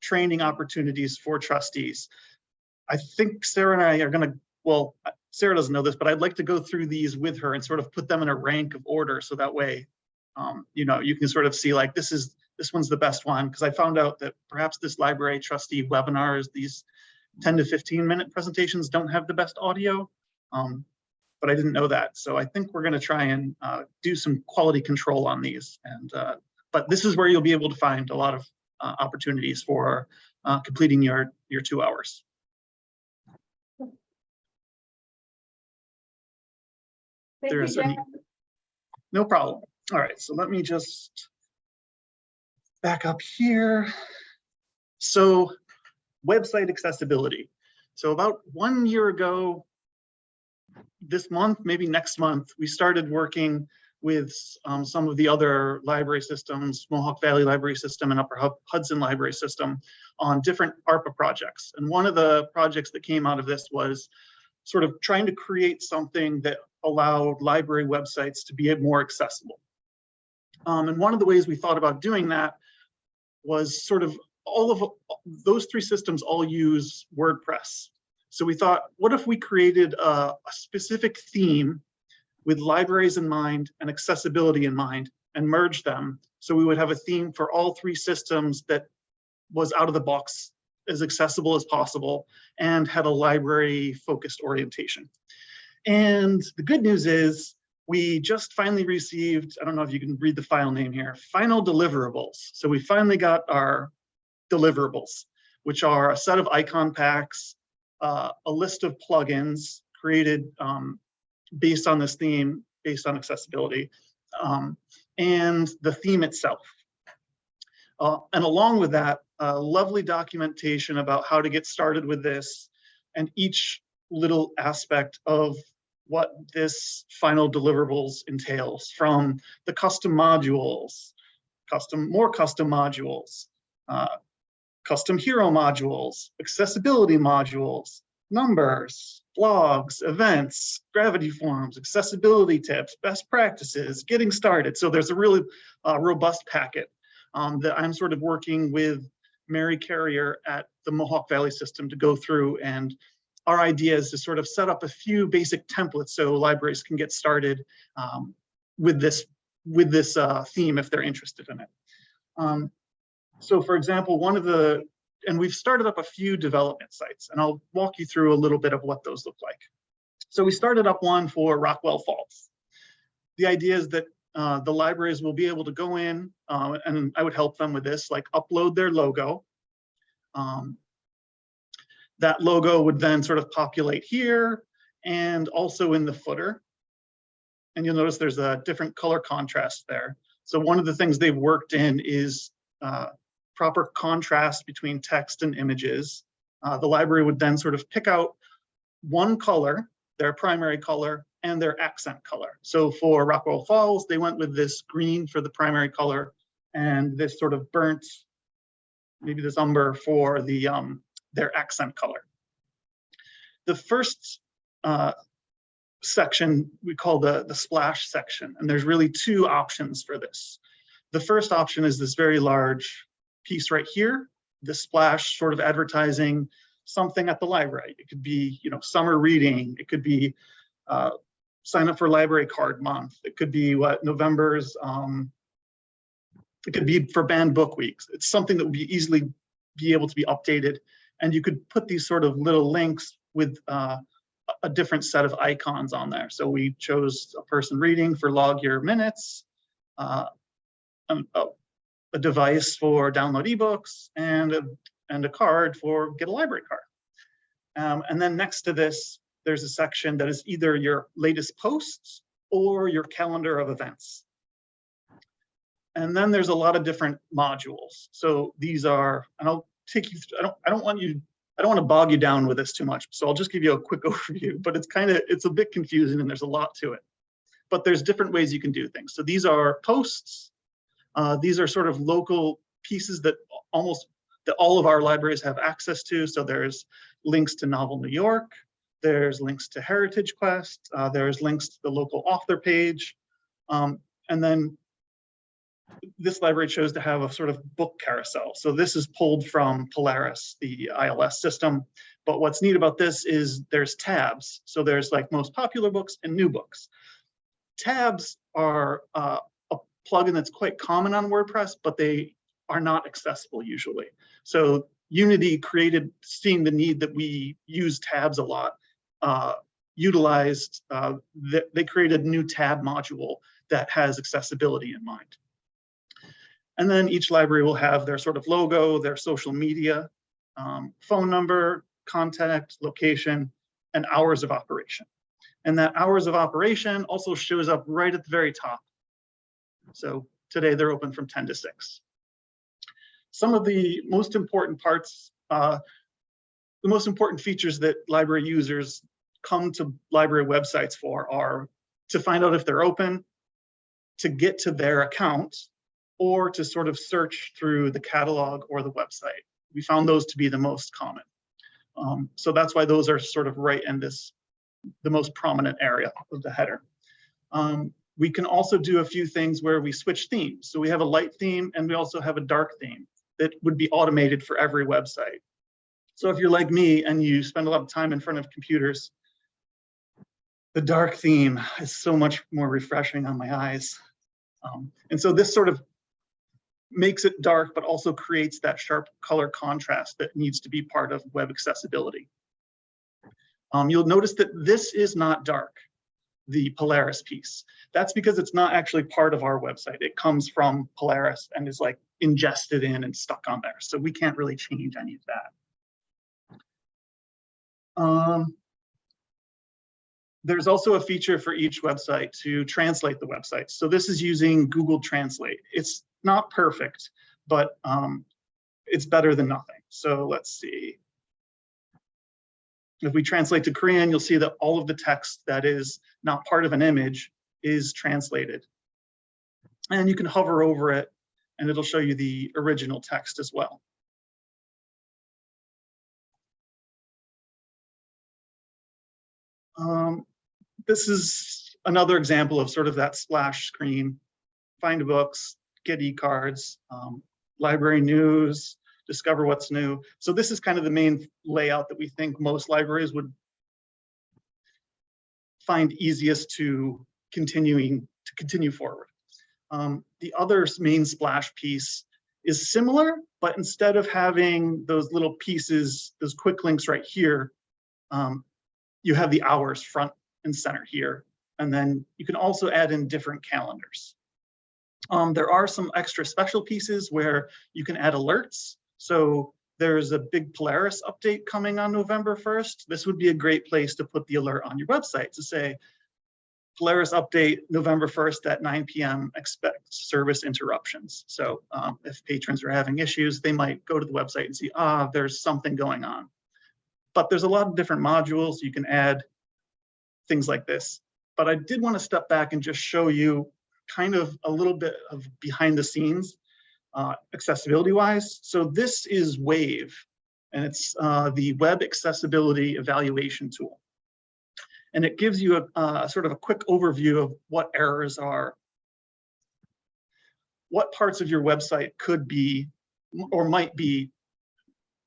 Speaker 12: training opportunities for trustees. I think Sarah and I are going to, well, Sarah doesn't know this, but I'd like to go through these with her and sort of put them in a rank of order. So that way, you know, you can sort of see like, this one's the best one. Because I found out that perhaps this library trustee webinars, these 10 to 15 minute presentations don't have the best audio. But I didn't know that. So I think we're going to try and do some quality control on these. And but this is where you'll be able to find a lot of opportunities for completing your 2 hours.
Speaker 1: Thank you,
Speaker 12: There's
Speaker 1: Jack.
Speaker 12: no problem. All right, so let me just back up here. So website accessibility. So about 1 year ago, this month, maybe next month, we started working with some of the other library systems, Mohawk Valley Library System and Upper Hudson Library System, on different ARPA projects. And one of the projects that came out of this was sort of trying to create something that allowed library websites to be more accessible. And one of the ways we thought about doing that was sort of all of those three systems all use WordPress. So we thought, what if we created a specific theme with libraries in mind and accessibility in mind and merged them so we would have a theme for all three systems that was out of the box, as accessible as possible, and had a library focused orientation. And the good news is we just finally received, I don't know if you can read the file name here, final deliverables. So we finally got our deliverables, which are a set of icon packs, a list of plugins created based on this theme, based on accessibility, and the theme itself. And along with that, lovely documentation about how to get started with this and each little aspect of what this final deliverables entails, from the custom modules, more custom modules, custom hero modules, accessibility modules, numbers, blogs, events, gravity forms, accessibility tips, best practices, getting started. So there's a really robust packet that I'm sort of working with Mary Carrier at the Mohawk Valley System to go through, and our idea is to sort of set up a few basic templates so libraries can get started with this theme if they're interested in it. So for example, and we've started up a few development sites, and I'll walk you through a little bit of what those look like. So we started up one for Rockwell Falls. The idea is that the libraries will be able to go in, and I would help them with this, like upload their logo. That logo would then sort of populate here and also in the footer. And you'll notice there's a different color contrast there. So one of the things they've worked in is proper contrast between text and images. The library would then sort of pick out one color, their primary color, and their accent color. So for Rockwell Falls, they went with this green for the primary color and this sort of burnt, maybe this umber for the their accent color. The first section we call the splash section, and there's really two options for this. The first option is this very large piece right here, the splash sort of advertising something at the library. It could be, you know, summer reading. It could be sign up for library card month. It could be what November's, it could be for banned book weeks. It's something that would be easily be able to be updated. And you could put these sort of little links with a different set of icons on there. So we chose a person reading for log your minutes, a device for download ebooks, and a card for get a library card. And then next to this, there's a section that is either your latest posts or your calendar of events. And then there's a lot of different modules. So these are, and I'll take you through, I don't want to bog you down with this too much. So I'll just give you a quick overview, but it's a bit confusing and there's a lot to it. But there's different ways you can do things. So these are posts. These are sort of local pieces that all of our libraries have access to. So there's links to Novel New York. There's links to Heritage Quest. There's links to the local author page. And then this library chose to have a sort of book carousel. So this is pulled from Polaris, the ILS system. But what's neat about this is there's tabs. So there's like most popular books and new books. Tabs are a plugin that's quite common on WordPress, but they are not accessible usually. So Unity created, seeing the need that we use tabs a lot, they created a new tab module that has accessibility in mind. And then each library will have their sort of logo, their social media, phone number, contact, location, and hours of operation. And that hours of operation also shows up right at the very top. So today they're open from 10 to 6. Some of the most important parts, the most important features that library users come to library websites for are to find out if they're open, to get to their account, or to sort of search through the catalog or the website. We found those to be the most common. So that's why those are sort of right in the most prominent area of the header. We can also do a few things where we switch themes. So we have a light theme and we also have a dark theme that would be automated for every website. So if you're like me and you spend a lot of time in front of computers, the dark theme is so much more refreshing on my eyes. And so this sort of makes it dark, but also creates that sharp color contrast that needs to be part of web accessibility. You'll notice that this is not dark, the Polaris piece. That's because it's not actually part of our website. It comes from Polaris and is like ingested in and stuck on there. So we can't really change any of that. There's also a feature for each website to translate the website. So this is using Google Translate. It's not perfect, but it's better than nothing. So let's see. If we translate to Korean, you'll see that all of the text that is not part of an image is translated. And you can hover over it and it'll show you the original text as well. This is another example of sort of that splash screen. Find books, get e-cards, library news, discover what's new. So this is kind of the main layout that we think most libraries would find easiest to continue forward. The other main splash piece is similar, but instead of having those little pieces, those quick links right here, you have the hours front and center here. And then you can also add in different calendars. There are some extra special pieces where you can add alerts. So there's a big Polaris update coming on November 1st. This would be a great place to put the alert on your website to say, Polaris update November 1st at 9 p.m. expect service interruptions. So if patrons are having issues, they might go to the website and see, there's something going on. But there's a lot of different modules. You can add things like this. But I did want to step back and just show you kind of a little bit of behind the scenes accessibility wise. So this is WAVE, and it's the Web Accessibility Evaluation Tool. And it gives you a sort of a quick overview of what errors are, what parts of your website could be or might be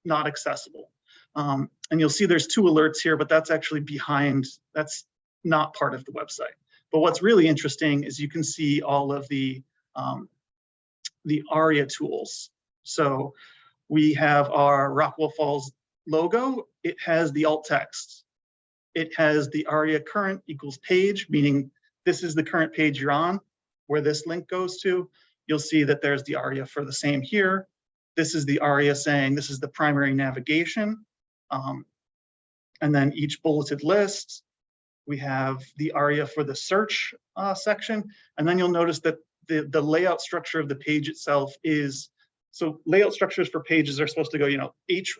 Speaker 12: not accessible. And you'll see there's 2 alerts here, but that's actually behind, that's not part of the website. But what's really interesting is you can see all of the ARIA tools. So we have our Rockwell Falls logo. It has the alt text. It has the ARIA current equals page, meaning this is the current page you're on, where this link goes to. You'll see that there's the ARIA for the same here. This is the ARIA saying this is the primary navigation. And then each bulleted list. We have the ARIA for the search section. And then you'll notice that the layout structure of the page itself is, so layout structures for pages are supposed to go,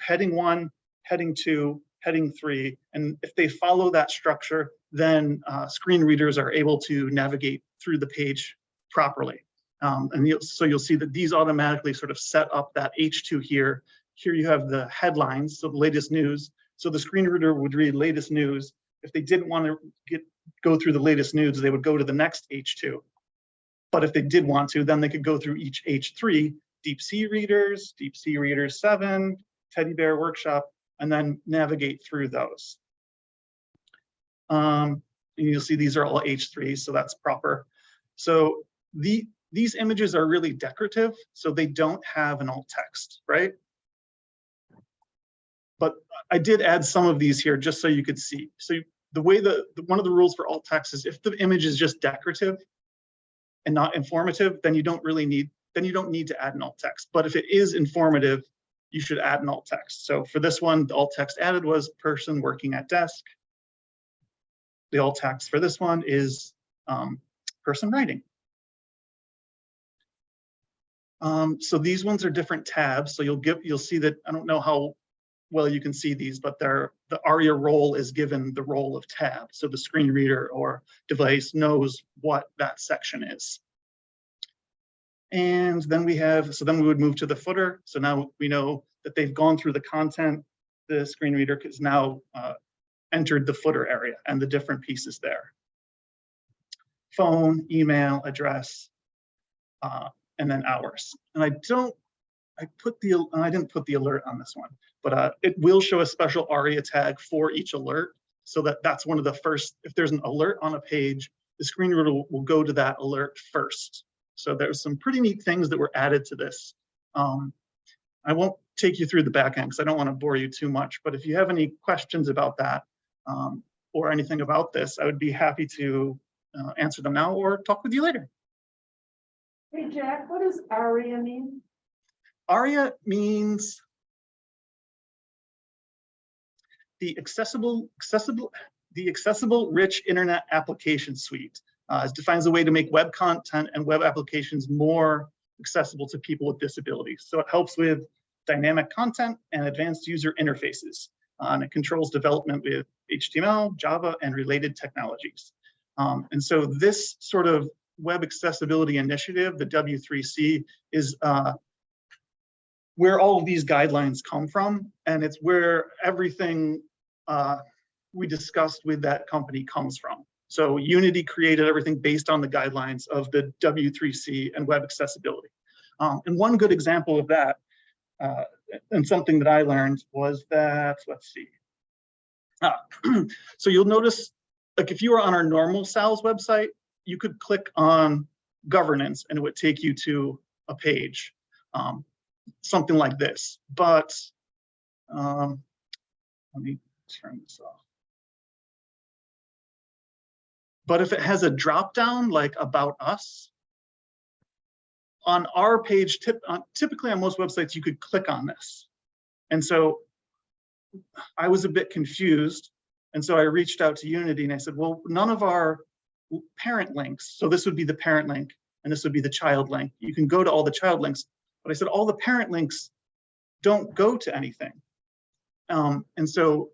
Speaker 12: heading 1, heading 2, heading 3. And if they follow that structure, then screen readers are able to navigate through the page properly. So you'll see that these automatically sort of set up that H2 here. Here you have the headlines, so the latest news. So the screen reader would read latest news. If they didn't want to go through the latest news, they would go to the next H2. But if they did want to, then they could go through each H3, Deep Sea Readers, Deep Sea Readers 7, Teddy Bear Workshop, and then navigate through those. And you'll see these are all H3s, so that's proper. So these images are really decorative, so they don't have an alt text, right? But I did add some of these here just so you could see. So the way one of the rules for alt text is if the image is just decorative and not informative, then you don't need to add an alt text. But if it is informative, you should add an alt text. So for this one, the alt text added was person working at desk. The alt text for this one is person writing. So these ones are different tabs. So you'll see that, I don't know how well you can see these, but the ARIA role is given the role of tab. So the screen reader or device knows what that section is. And then we would move to the footer. So now we know that they've gone through the content. The screen reader is now entered the footer area and the different pieces there. Phone, email, address, and then hours. And I didn't put the alert on this one, but it will show a special ARIA tag for each alert, so that's one of the first, if there's an alert on a page, the screen reader will go to that alert first. So there's some pretty neat things that were added to this. I won't take you through the back end because I don't want to bore you too much, but if you have any questions about that or anything about this, I would be happy to answer them now or talk with you later.
Speaker 1: Hey, Jack, what does ARIA mean?
Speaker 12: ARIA means the accessible rich internet application suite. It defines a way to make web content and web applications more accessible to people with disabilities. So it helps with dynamic content and advanced user interfaces. And it controls development with HTML, Java, and related technologies. And so this sort of web accessibility initiative, the W3C, is where all of these guidelines come from, and it's where everything we discussed with that company comes from. So Unity created everything based on the guidelines of the W3C and web accessibility. And one good example of that, and something that I learned was that, let's see. So you'll notice, like if you were on our normal SALS website, you could click on governance and it would take you to a page, something like this. But let me turn this off. But if it has a drop down like about us, on our page, typically on most websites, you could click on this. And so I was a bit confused. And so I reached out to Unity and I said, well, none of our parent links, so this would be the parent link and this would be the child link. You can go to all the child links, but I said all the parent links don't go to anything. And so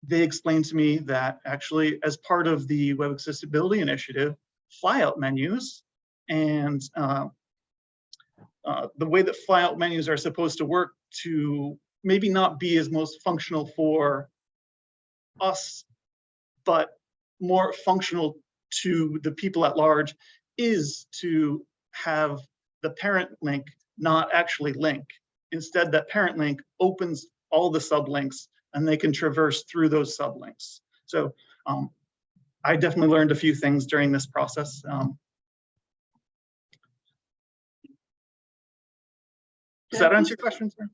Speaker 12: they explained to me that actually as part of the web accessibility initiative, flyout menus and the way that flyout menus are supposed to work to maybe not be as most functional for us, but more functional to the people at large, is to have the parent link not actually link. Instead, that parent link opens all the sublinks and they can traverse through those sublinks. So I definitely learned a few things during this process. Does that answer your question, sir?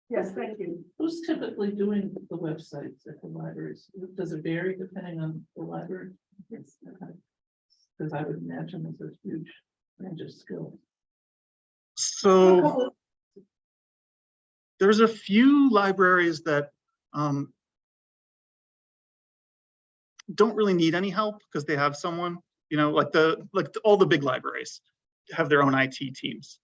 Speaker 1: Yes, thank you.
Speaker 4: Who's typically doing the websites at the libraries? Does it vary depending on the library? Yes. Because I would imagine there's a huge range of skills.
Speaker 12: So there's a few libraries that don't really need any help because they have someone, you know, all the big libraries have their own IT teams.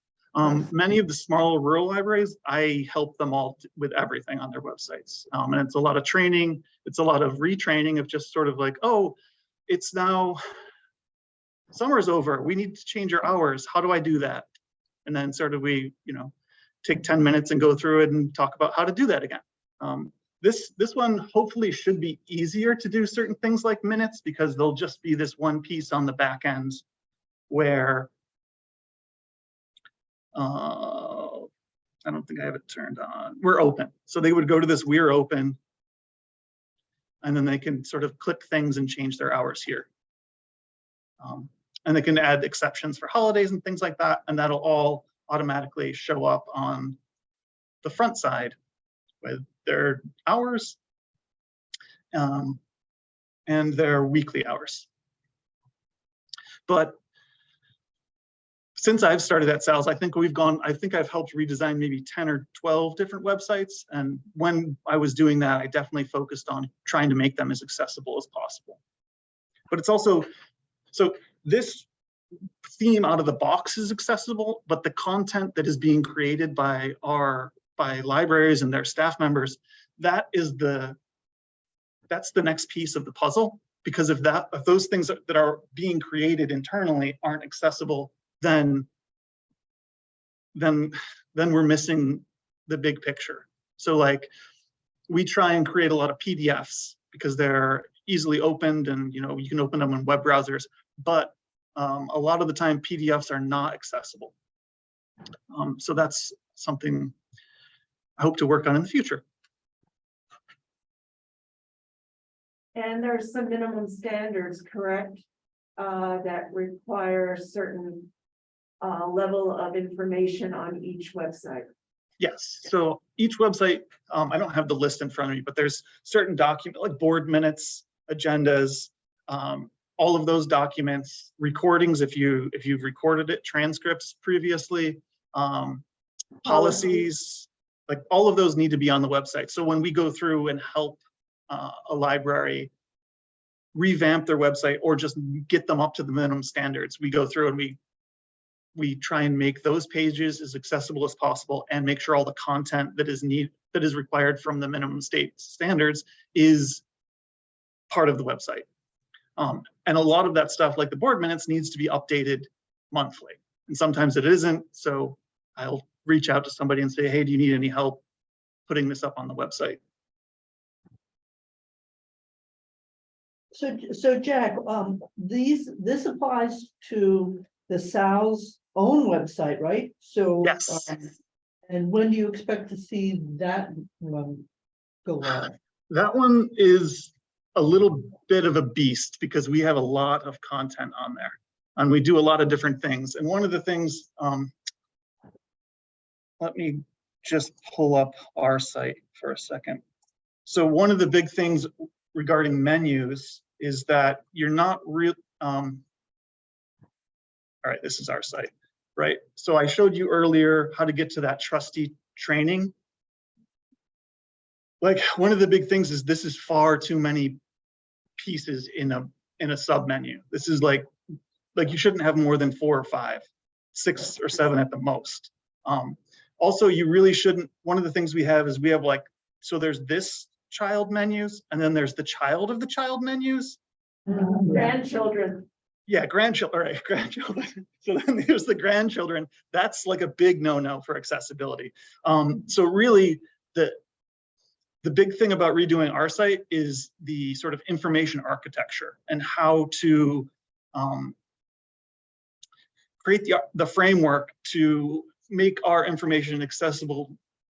Speaker 12: Many of the smaller rural libraries, I help them all with everything on their websites. And it's a lot of training. It's a lot of retraining of just sort of like, oh, it's now summer's over. We need to change our hours. How do I do that? And then sort of we, you know, take 10 minutes and go through it and talk about how to do that again. This one hopefully should be easier to do certain things like minutes because there'll just be this one piece on the back end where I don't think I have it turned on. We're open. So they would go to this we're open and then they can sort of click things and change their hours here. And they can add exceptions for holidays and things like that. And that'll all automatically show up on the front side with their hours and their weekly hours. But since I've started at SALS, I think I've helped redesign maybe 10 or 12 different websites. And when I was doing that, I definitely focused on trying to make them as accessible as possible. But it's also, so this theme out of the box is accessible, but the content that is being created by libraries and their staff members, that's the next piece of the puzzle. Because if those things that are being created internally aren't accessible, then we're missing the big picture. So like we try and create a lot of PDFs because they're easily opened and you can open them in web browsers, but a lot of the time PDFs are not accessible. So that's something I hope to work on in the future.
Speaker 1: And there's some minimum standards, correct? That require a certain level of information on each website.
Speaker 12: Yes, so each website, I don't have the list in front of me, but there's certain documents like board minutes, agendas, all of those documents, recordings if you've recorded it, transcripts previously, policies, like all of those need to be on the website. So when we go through and help a library revamp their website or just get them up to the minimum standards, we go through and we try and make those pages as accessible as possible and make sure all the content that is required from the minimum state standards is part of the website. And a lot of that stuff, like the board minutes, needs to be updated monthly. And sometimes it isn't. So I'll reach out to somebody and say, hey, do you need any help putting this up on the website?
Speaker 8: So Jack, this applies to the SAL's own website, right? So
Speaker 12: yes.
Speaker 8: And when do you expect to see that one go live?
Speaker 12: That one is a little bit of a beast because we have a lot of content on there and we do a lot of different things. And one of the things, let me just pull up our site for a second. So one of the big things regarding menus is that you're not real. All right, this is our site, right? So I showed you earlier how to get to that trustee training. Like one of the big things is this is far too many pieces in a sub menu. This is like you shouldn't have more than 4 or 5, 6 or 7 at the most. Also, you really shouldn't. One of the things we have is so there's this child menus and then there's the child of the child menus.
Speaker 1: Grandchildren.
Speaker 12: Yeah, grandchildren, right, grandchildren. So then there's the grandchildren. That's like a big no-no for accessibility. So really the big thing about redoing our site is the sort of information architecture and how to create the framework to make our information accessible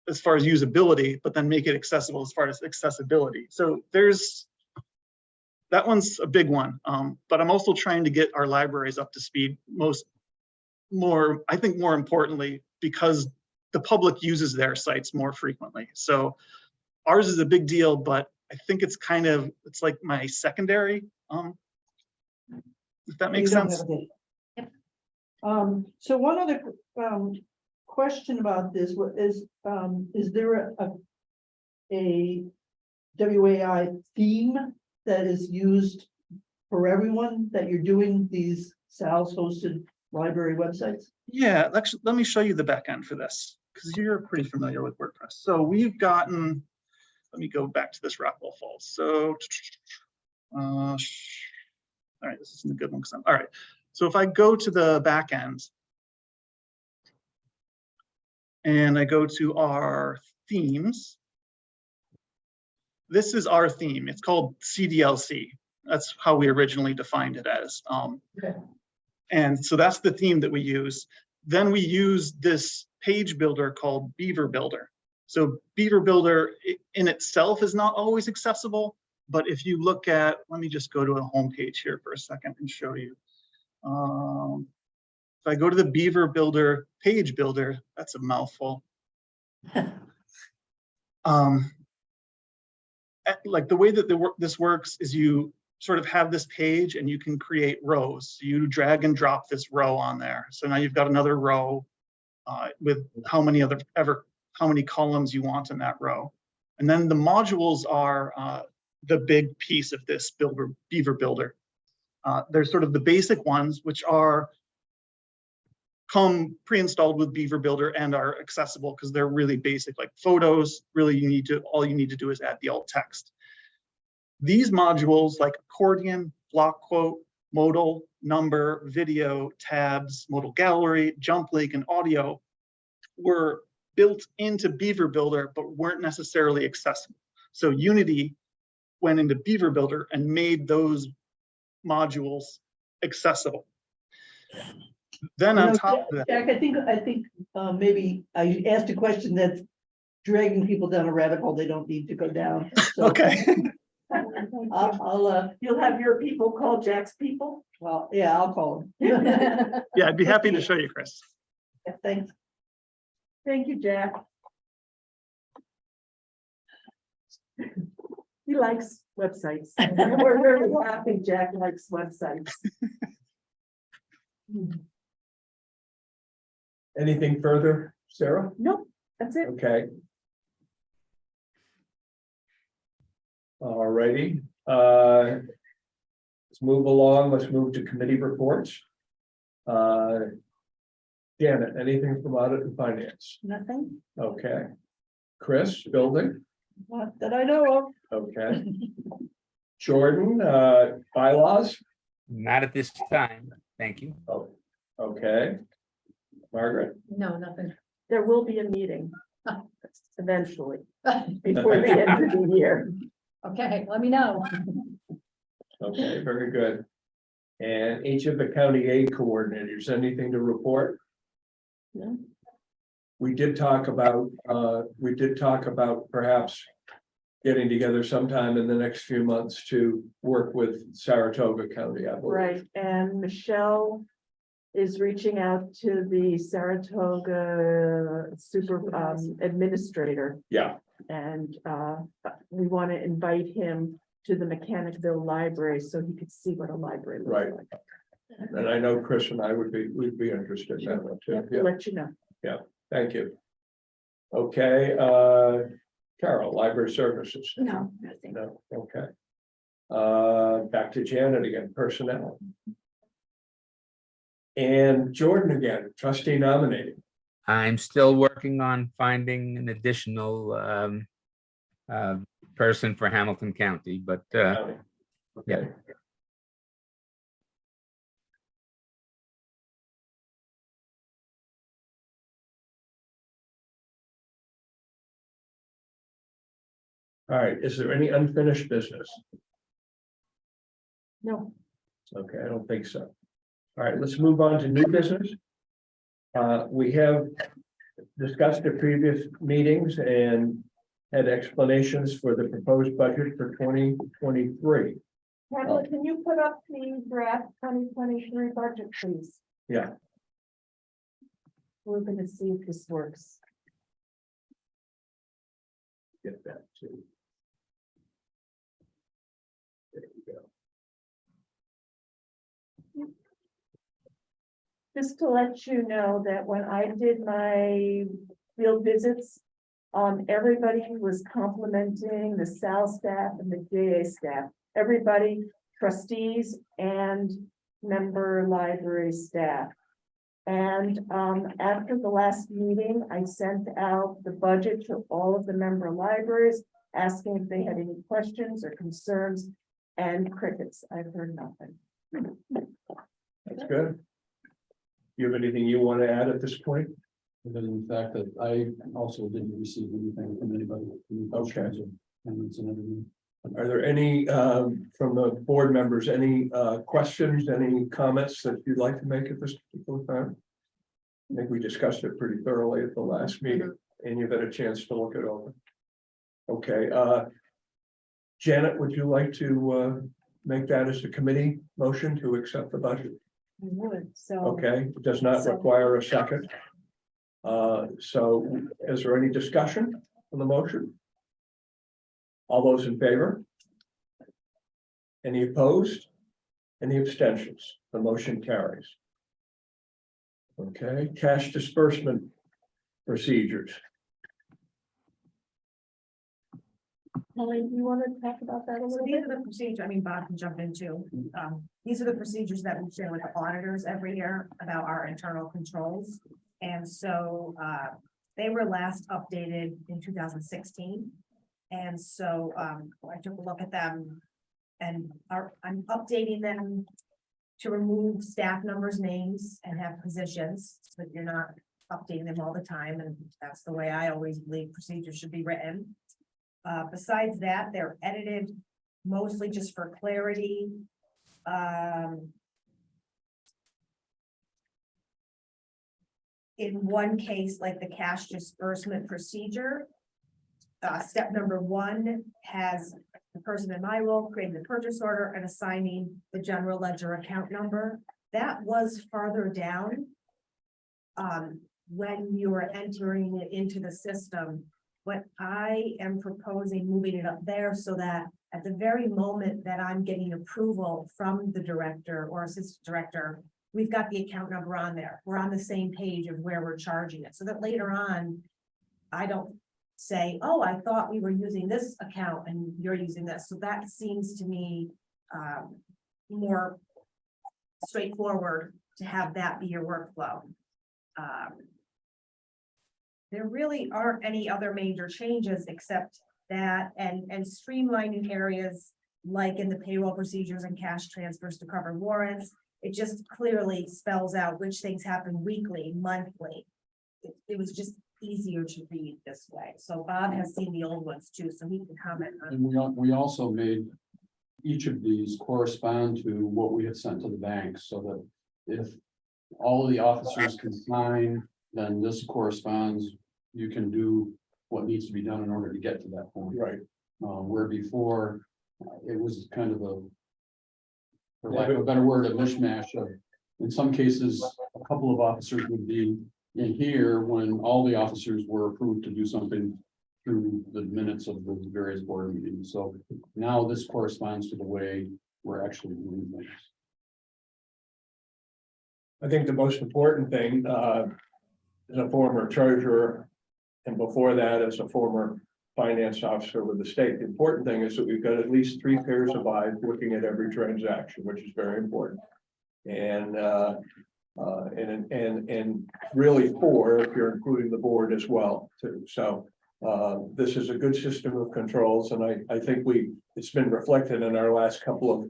Speaker 12: as far as usability, but then make it accessible as far as accessibility. So that one's a big one, but I'm also trying to get our libraries up to speed I think more importantly, because the public uses their sites more frequently. So ours is a big deal, but I think it's like my secondary, if that makes sense.
Speaker 8: Yep. So one other question about this is there a WAI theme that is used for everyone, that you're doing these SALS hosted library websites?
Speaker 12: Yeah, actually, let me show you the back end for this, because you're pretty familiar with WordPress. So we've gotten, let me go back to this Rockwell Falls. So, all right, this isn't a good one. All right, so if I go to the back end and I go to our themes, this is our theme. It's called CDLC. That's how we originally defined it as.
Speaker 8: Okay.
Speaker 12: And so that's the theme that we use. Then we use this page builder called Beaver Builder. So Beaver Builder in itself is not always accessible, but if you look at, let me just go to a home page here for a second and show you. If I go to the Beaver Builder page builder, that's a mouthful. Like the way that this works is you sort of have this page and you can create rows. So you drag and drop this row on there. So now you've got another row with how many columns you want in that row. And then the modules are the big piece of this Beaver Builder. There's sort of the basic ones, which come pre-installed with Beaver Builder and are accessible because they're really basic, like photos. Really, all you need to do is add the alt text. These modules like accordion, block quote, modal, number, video, tabs, modal gallery, jump link, and audio were built into Beaver Builder, but weren't necessarily accessible. So Unity went into Beaver Builder and made those modules accessible. Then on top of that,
Speaker 8: Jack, I think maybe I asked a question that's dragging people down a rabbit hole they don't need to go down. So
Speaker 12: okay.
Speaker 1: You'll have your people call Jack's people?
Speaker 8: Well, yeah, I'll call them.
Speaker 12: Yeah, I'd be happy to show you, Chris.
Speaker 8: Yeah, thanks.
Speaker 1: Thank you, Jack. He likes websites. We're very happy Jack likes websites.
Speaker 5: Anything further, Sarah?
Speaker 1: Nope, that's it.
Speaker 5: Okay. All righty. Let's move along. Let's move to committee reports. Janet, anything from audit and finance?
Speaker 8: Nothing,
Speaker 5: Okay. Chris, building?
Speaker 8: not that I know of.
Speaker 5: Okay. Jordan, bylaws?
Speaker 13: Not at this time. Thank you.
Speaker 5: Oh, okay. Margaret?
Speaker 2: No, nothing.
Speaker 1: There will be a meeting eventually, before the end of the year.
Speaker 2: Okay, let me know.
Speaker 5: Okay, very good. And each of the county aid coordinators, anything to report?
Speaker 8: No.
Speaker 5: We did talk about perhaps getting together sometime in the next few months to work with Saratoga County, I believe.
Speaker 1: Right, and Michelle is reaching out to the Saratoga administrator.
Speaker 5: Yeah,
Speaker 1: And we want to invite him to the Mechanicville Library so he could see what a library looks
Speaker 5: Right.
Speaker 1: like.
Speaker 5: and I know Chris and I would be interested in that one too.
Speaker 1: We'll
Speaker 5: Yeah,
Speaker 1: let you know.
Speaker 5: thank you. Okay, Carol, library services.
Speaker 1: No, nothing.
Speaker 5: No, okay. Back to Janet again, personnel. And Jordan again, trustee nominating.
Speaker 13: I'm still working on finding an additional person for Hamilton County, but
Speaker 5: Okay.
Speaker 13: yeah.
Speaker 5: All right, is there any unfinished business?
Speaker 1: No,
Speaker 5: Okay, I don't think so. All right, let's move on to new business. We have discussed at previous meetings and had explanations for the proposed budget for 2023.
Speaker 1: Pamela, can you put up the draft 2023 budget, please?
Speaker 5: Yeah,
Speaker 1: We're gonna see if this works.
Speaker 5: get that too. There we go.
Speaker 1: Just to let you know that when I did my field visits, everybody was complimenting the SAL staff and the JA staff. everybody, trustees and member library staff. And after the last meeting, I sent out the budget to all of the member libraries, asking if they had any questions or concerns, and crickets. I've heard nothing.
Speaker 5: That's good. You have anything you want to add at this point?
Speaker 9: Other than the fact that I also didn't receive anything from anybody. Any questions or comments and everything.
Speaker 5: Are there any, from the board members, any questions, any comments that you'd like to make at this particular time? I think we discussed it pretty thoroughly at the last meeting, and you've had a chance to look it over. Okay, Janet, would you like to make that as a committee motion to accept the budget?
Speaker 1: I would, so.
Speaker 5: Okay, it does not require a second. So is there any discussion on the motion? All those in favor? Any opposed? Any abstentions? The motion carries. Okay, cash disbursement procedures.
Speaker 1: Holly, do you want to talk about that a
Speaker 7: So
Speaker 1: little
Speaker 7: these
Speaker 1: bit?
Speaker 7: are the procedures, I mean, Bob can jump into, these are the procedures that we share with the auditors every year about our internal controls. And so, they were last updated in 2016. And so, I took a look at them and I'm updating them to remove staff numbers, names, and have positions, so that you're not updating them all the time, and that's the way I always believe procedures should be written. Besides that, they're edited mostly just for clarity. In one case, like the cash disbursement procedure, step number 1 has the person in my role creating the purchase order and assigning the general ledger account number. That was farther down. When you are entering it into the system, what I am proposing, moving it up there so that at the very moment that I'm getting approval from the director or assistant director, we've got the account number on there. We're on the same page of where we're charging it, so that later on, I don't say, oh, I thought we were using this account and you're using this. So that seems to me more straightforward to have that be your workflow. There really aren't any other major changes except that and streamlining areas like in the payroll procedures and cash transfers to cover warrants. It just clearly spells out which things happen weekly, monthly. It was just easier to read this way. So Bob has seen the old ones too, so he can comment on.
Speaker 9: And we also made each of these correspond to what we had sent to the bank, so that if all of the officers can sign, then this corresponds. You can do what needs to be done in order to get to that point.
Speaker 5: Right.
Speaker 9: Where before, it was kind of a, for lack of a better word, a mishmash of, in some cases, a couple of officers would be in here when all the officers were approved to do something through the minutes of the various board meetings. So now this corresponds to the way we're actually doing things.
Speaker 5: I think the most important thing, as a former treasurer, and before that, as a former finance officer with the state, the important thing is that we've got at least 3 pairs of eyes looking at every transaction, which is very important. And really 4 if you're including the board as well too. So this is a good system of controls, and I think it's been reflected in our last couple of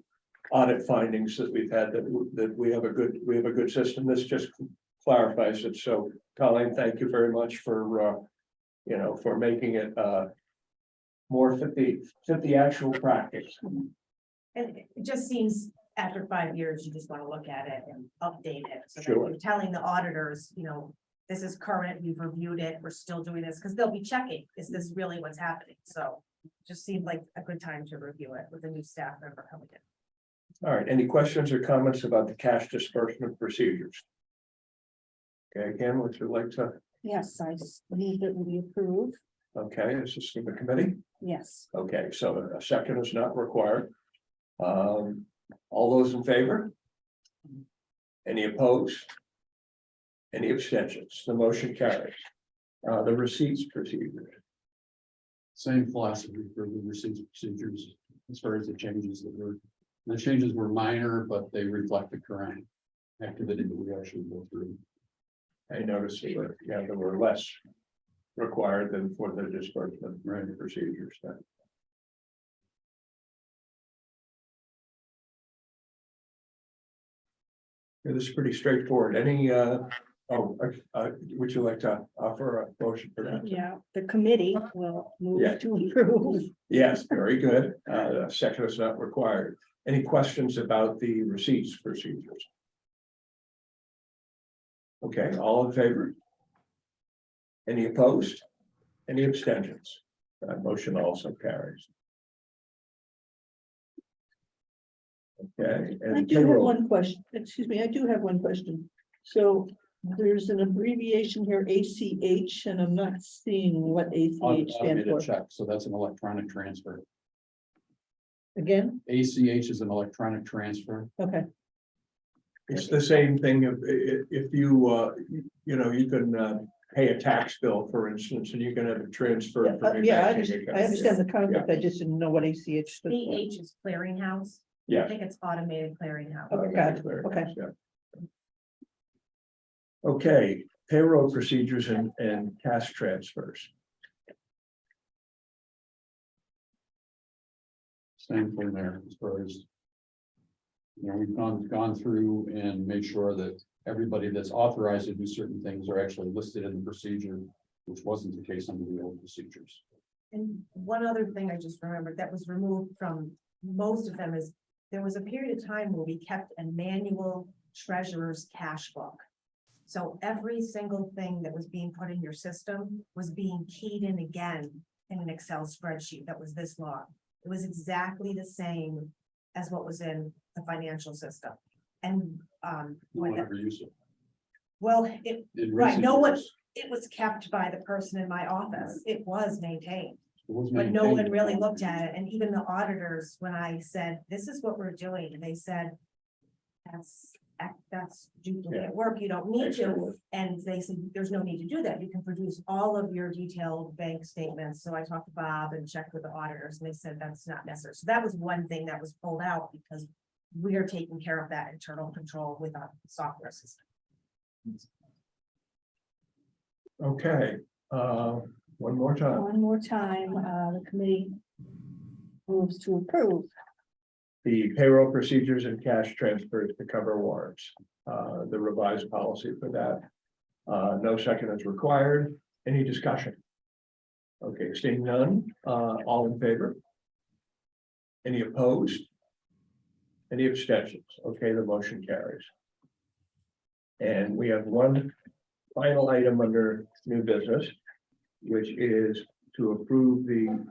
Speaker 5: audit findings that we've had that we have a good system. This just clarifies it. So Colleen, thank you very much for for making it more fit the actual practice.
Speaker 7: And it just seems after 5 years, you just want to look at it and update it. So that
Speaker 5: Sure.
Speaker 7: you're telling the auditors, this is current, we've reviewed it, we're still doing this, because they'll be checking, is this really what's happening? So just seemed like a good time to review it with a new staff member coming in.
Speaker 5: All right, any questions or comments about the cash disbursement procedures? Okay, again, would you like to,
Speaker 3: Yes, I move that we approve.
Speaker 5: okay, is this in the committee?
Speaker 3: Yes.
Speaker 5: Okay, so a second is not required. All those in favor? Any opposed? Any abstentions? The motion carries. The receipts procedure.
Speaker 9: Same philosophy for the receipts procedures as far as the changes were minor, but they reflect the current activity that we actually go through.
Speaker 5: I noticed that, yeah, there were less required than for the disbursement procedures. It is pretty straightforward. Any, would you like to offer a motion for that?
Speaker 3: Yeah, the committee will
Speaker 5: Yeah.
Speaker 3: move to approve.
Speaker 5: Yes, very good. A second is not required. Any questions about the receipts procedures? Okay, all in favor? Any opposed? Any abstentions? That motion also carries. Okay.
Speaker 8: I
Speaker 5: and
Speaker 8: do have
Speaker 5: payroll.
Speaker 8: one question, excuse me, I do have one question. So there's an abbreviation here, ACH, and I'm not seeing what ACH stands
Speaker 9: Automated
Speaker 8: for.
Speaker 9: check, so that's an electronic transfer.
Speaker 8: Again,
Speaker 9: ACH is an electronic transfer.
Speaker 8: okay,
Speaker 5: It's the same thing if you, you know, you can pay a tax bill, for instance, and you can have it transferred. from your
Speaker 8: yeah, I
Speaker 5: banking
Speaker 8: understand,
Speaker 5: account.
Speaker 8: I understand the concept, I just didn't know what ACH stood for.
Speaker 7: BH is clearinghouse. I
Speaker 5: Yes.
Speaker 7: think it's automated clearinghouse.
Speaker 8: Okay, got it. Okay.
Speaker 5: Yeah. Okay, payroll procedures and cash transfers.
Speaker 9: Same thing there as far as. You know, we've gone through and made sure that everybody that's authorized to do certain things are actually listed in the procedure, which wasn't the case under the old procedures.
Speaker 7: And one other thing I just remembered that was removed from most of them is there was a period of time where we kept a manual treasurer's cash book. So every single thing that was being put in your system was being keyed in again in an Excel spreadsheet that was this long. It was exactly the same as what was in the financial system. And
Speaker 9: No one ever used it.
Speaker 7: well, it,
Speaker 9: In
Speaker 7: right,
Speaker 9: recent
Speaker 7: no one,
Speaker 9: years,
Speaker 7: it was kept by the person in my office. It was maintained.
Speaker 9: it was
Speaker 7: But no one
Speaker 9: maintained.
Speaker 7: really looked at it, and even the auditors, when I said, this is what we're doing, they said. That's duplicate work, you don't need
Speaker 5: Extra
Speaker 7: to,
Speaker 5: work.
Speaker 7: and they said, there's no need to do that, you can produce all of your detailed bank statements. So I talked to Bob and checked with the auditors, and they said that's not necessary. So that was one thing that was pulled out, because we are taking care of that internal control with our software system.
Speaker 5: Okay, one more time.
Speaker 3: One more time, the committee moves to approve.
Speaker 5: The payroll procedures and cash transfers to cover warrants. The revised policy for that. No second is required. Any discussion? Okay, seeing none, all in favor? Any opposed? Any abstentions? Okay, the motion carries. And we have one final item under new business, which is to approve the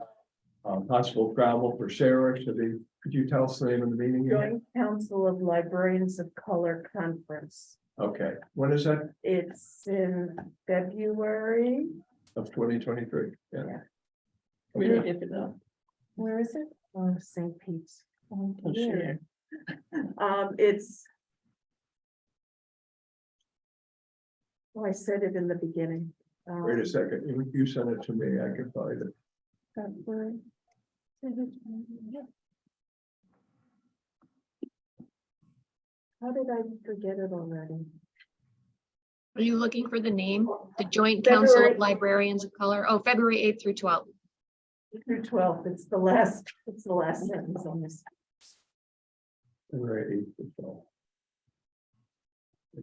Speaker 5: possible travel for Sarah to the, could you tell us the name of the meeting? again?
Speaker 1: Joint Council of Librarians of Color Conference.
Speaker 5: Okay, when is that?
Speaker 1: It's in February.
Speaker 5: Of 2023, yeah.
Speaker 1: Yeah.
Speaker 5: Okay.
Speaker 1: Where is it? Oh, St. Pete's.
Speaker 3: Oh,
Speaker 1: Yeah. It's. Well, I said it in the beginning.
Speaker 5: Wait a second, you sent it to me, I can find it.
Speaker 1: February. How did I forget it already?
Speaker 10: Are you looking for the name? The Joint Council
Speaker 1: February.
Speaker 10: of Librarians of Color? Oh, February 8th through 12th.
Speaker 1: Through 12th, it's the last sentence on this.
Speaker 5: February 8th to 12th.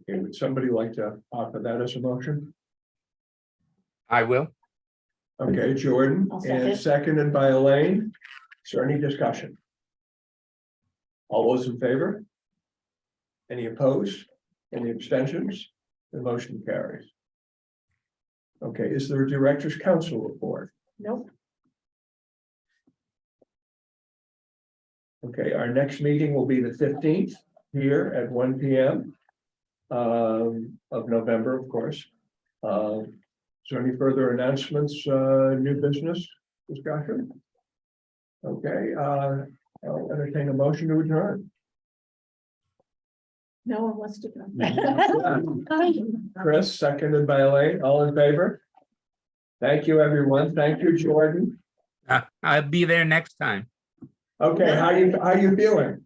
Speaker 5: Okay, would somebody like to offer that as a motion?
Speaker 13: I will.
Speaker 5: Okay, Jordan,
Speaker 3: I'll
Speaker 5: and
Speaker 3: second.
Speaker 5: seconded by Elaine. Is there any discussion? All those in favor? Any opposed? Any abstentions? The motion carries. Okay, is there a director's council report?
Speaker 1: Nope.
Speaker 5: Okay, our next meeting will be the 15th here at 1 p.m. Of November, of course. Is there any further announcements, new business discussion? Okay, I'll entertain a motion to adjourn.
Speaker 3: No one wants to go.
Speaker 5: Chris, seconded by Elaine, all in favor? Thank you, everyone. Thank you, Jordan.
Speaker 13: I'll be there next time.
Speaker 5: Okay, how you feeling?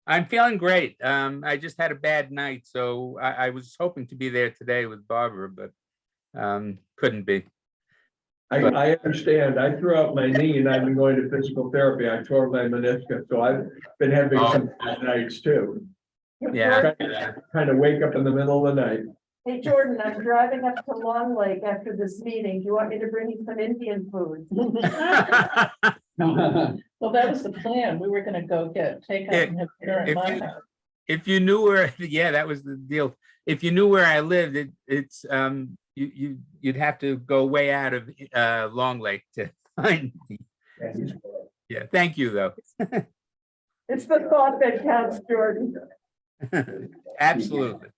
Speaker 13: I'm feeling great. I just had a bad night, so I was hoping to be there today with Barbara, but couldn't be.
Speaker 5: I understand. I threw out my knee and I've been going to physical therapy. I tore my meniscus, so I've been having some bad nights too.
Speaker 13: Yeah.
Speaker 5: Kind of wake up in the middle of the night.
Speaker 1: Hey, Jordan, I'm driving up to Long Lake after this meeting. Do you want me to bring you some Indian food?
Speaker 4: Well, that was the plan. We were gonna go get takeout and have dinner at my house.
Speaker 13: If you knew where, yeah, that was the deal. If you knew where I lived, it's you'd have to go way out of Long Lake to find me. Yeah, thank you though.
Speaker 1: It's the thought that counts, Jordan.
Speaker 13: Absolutely.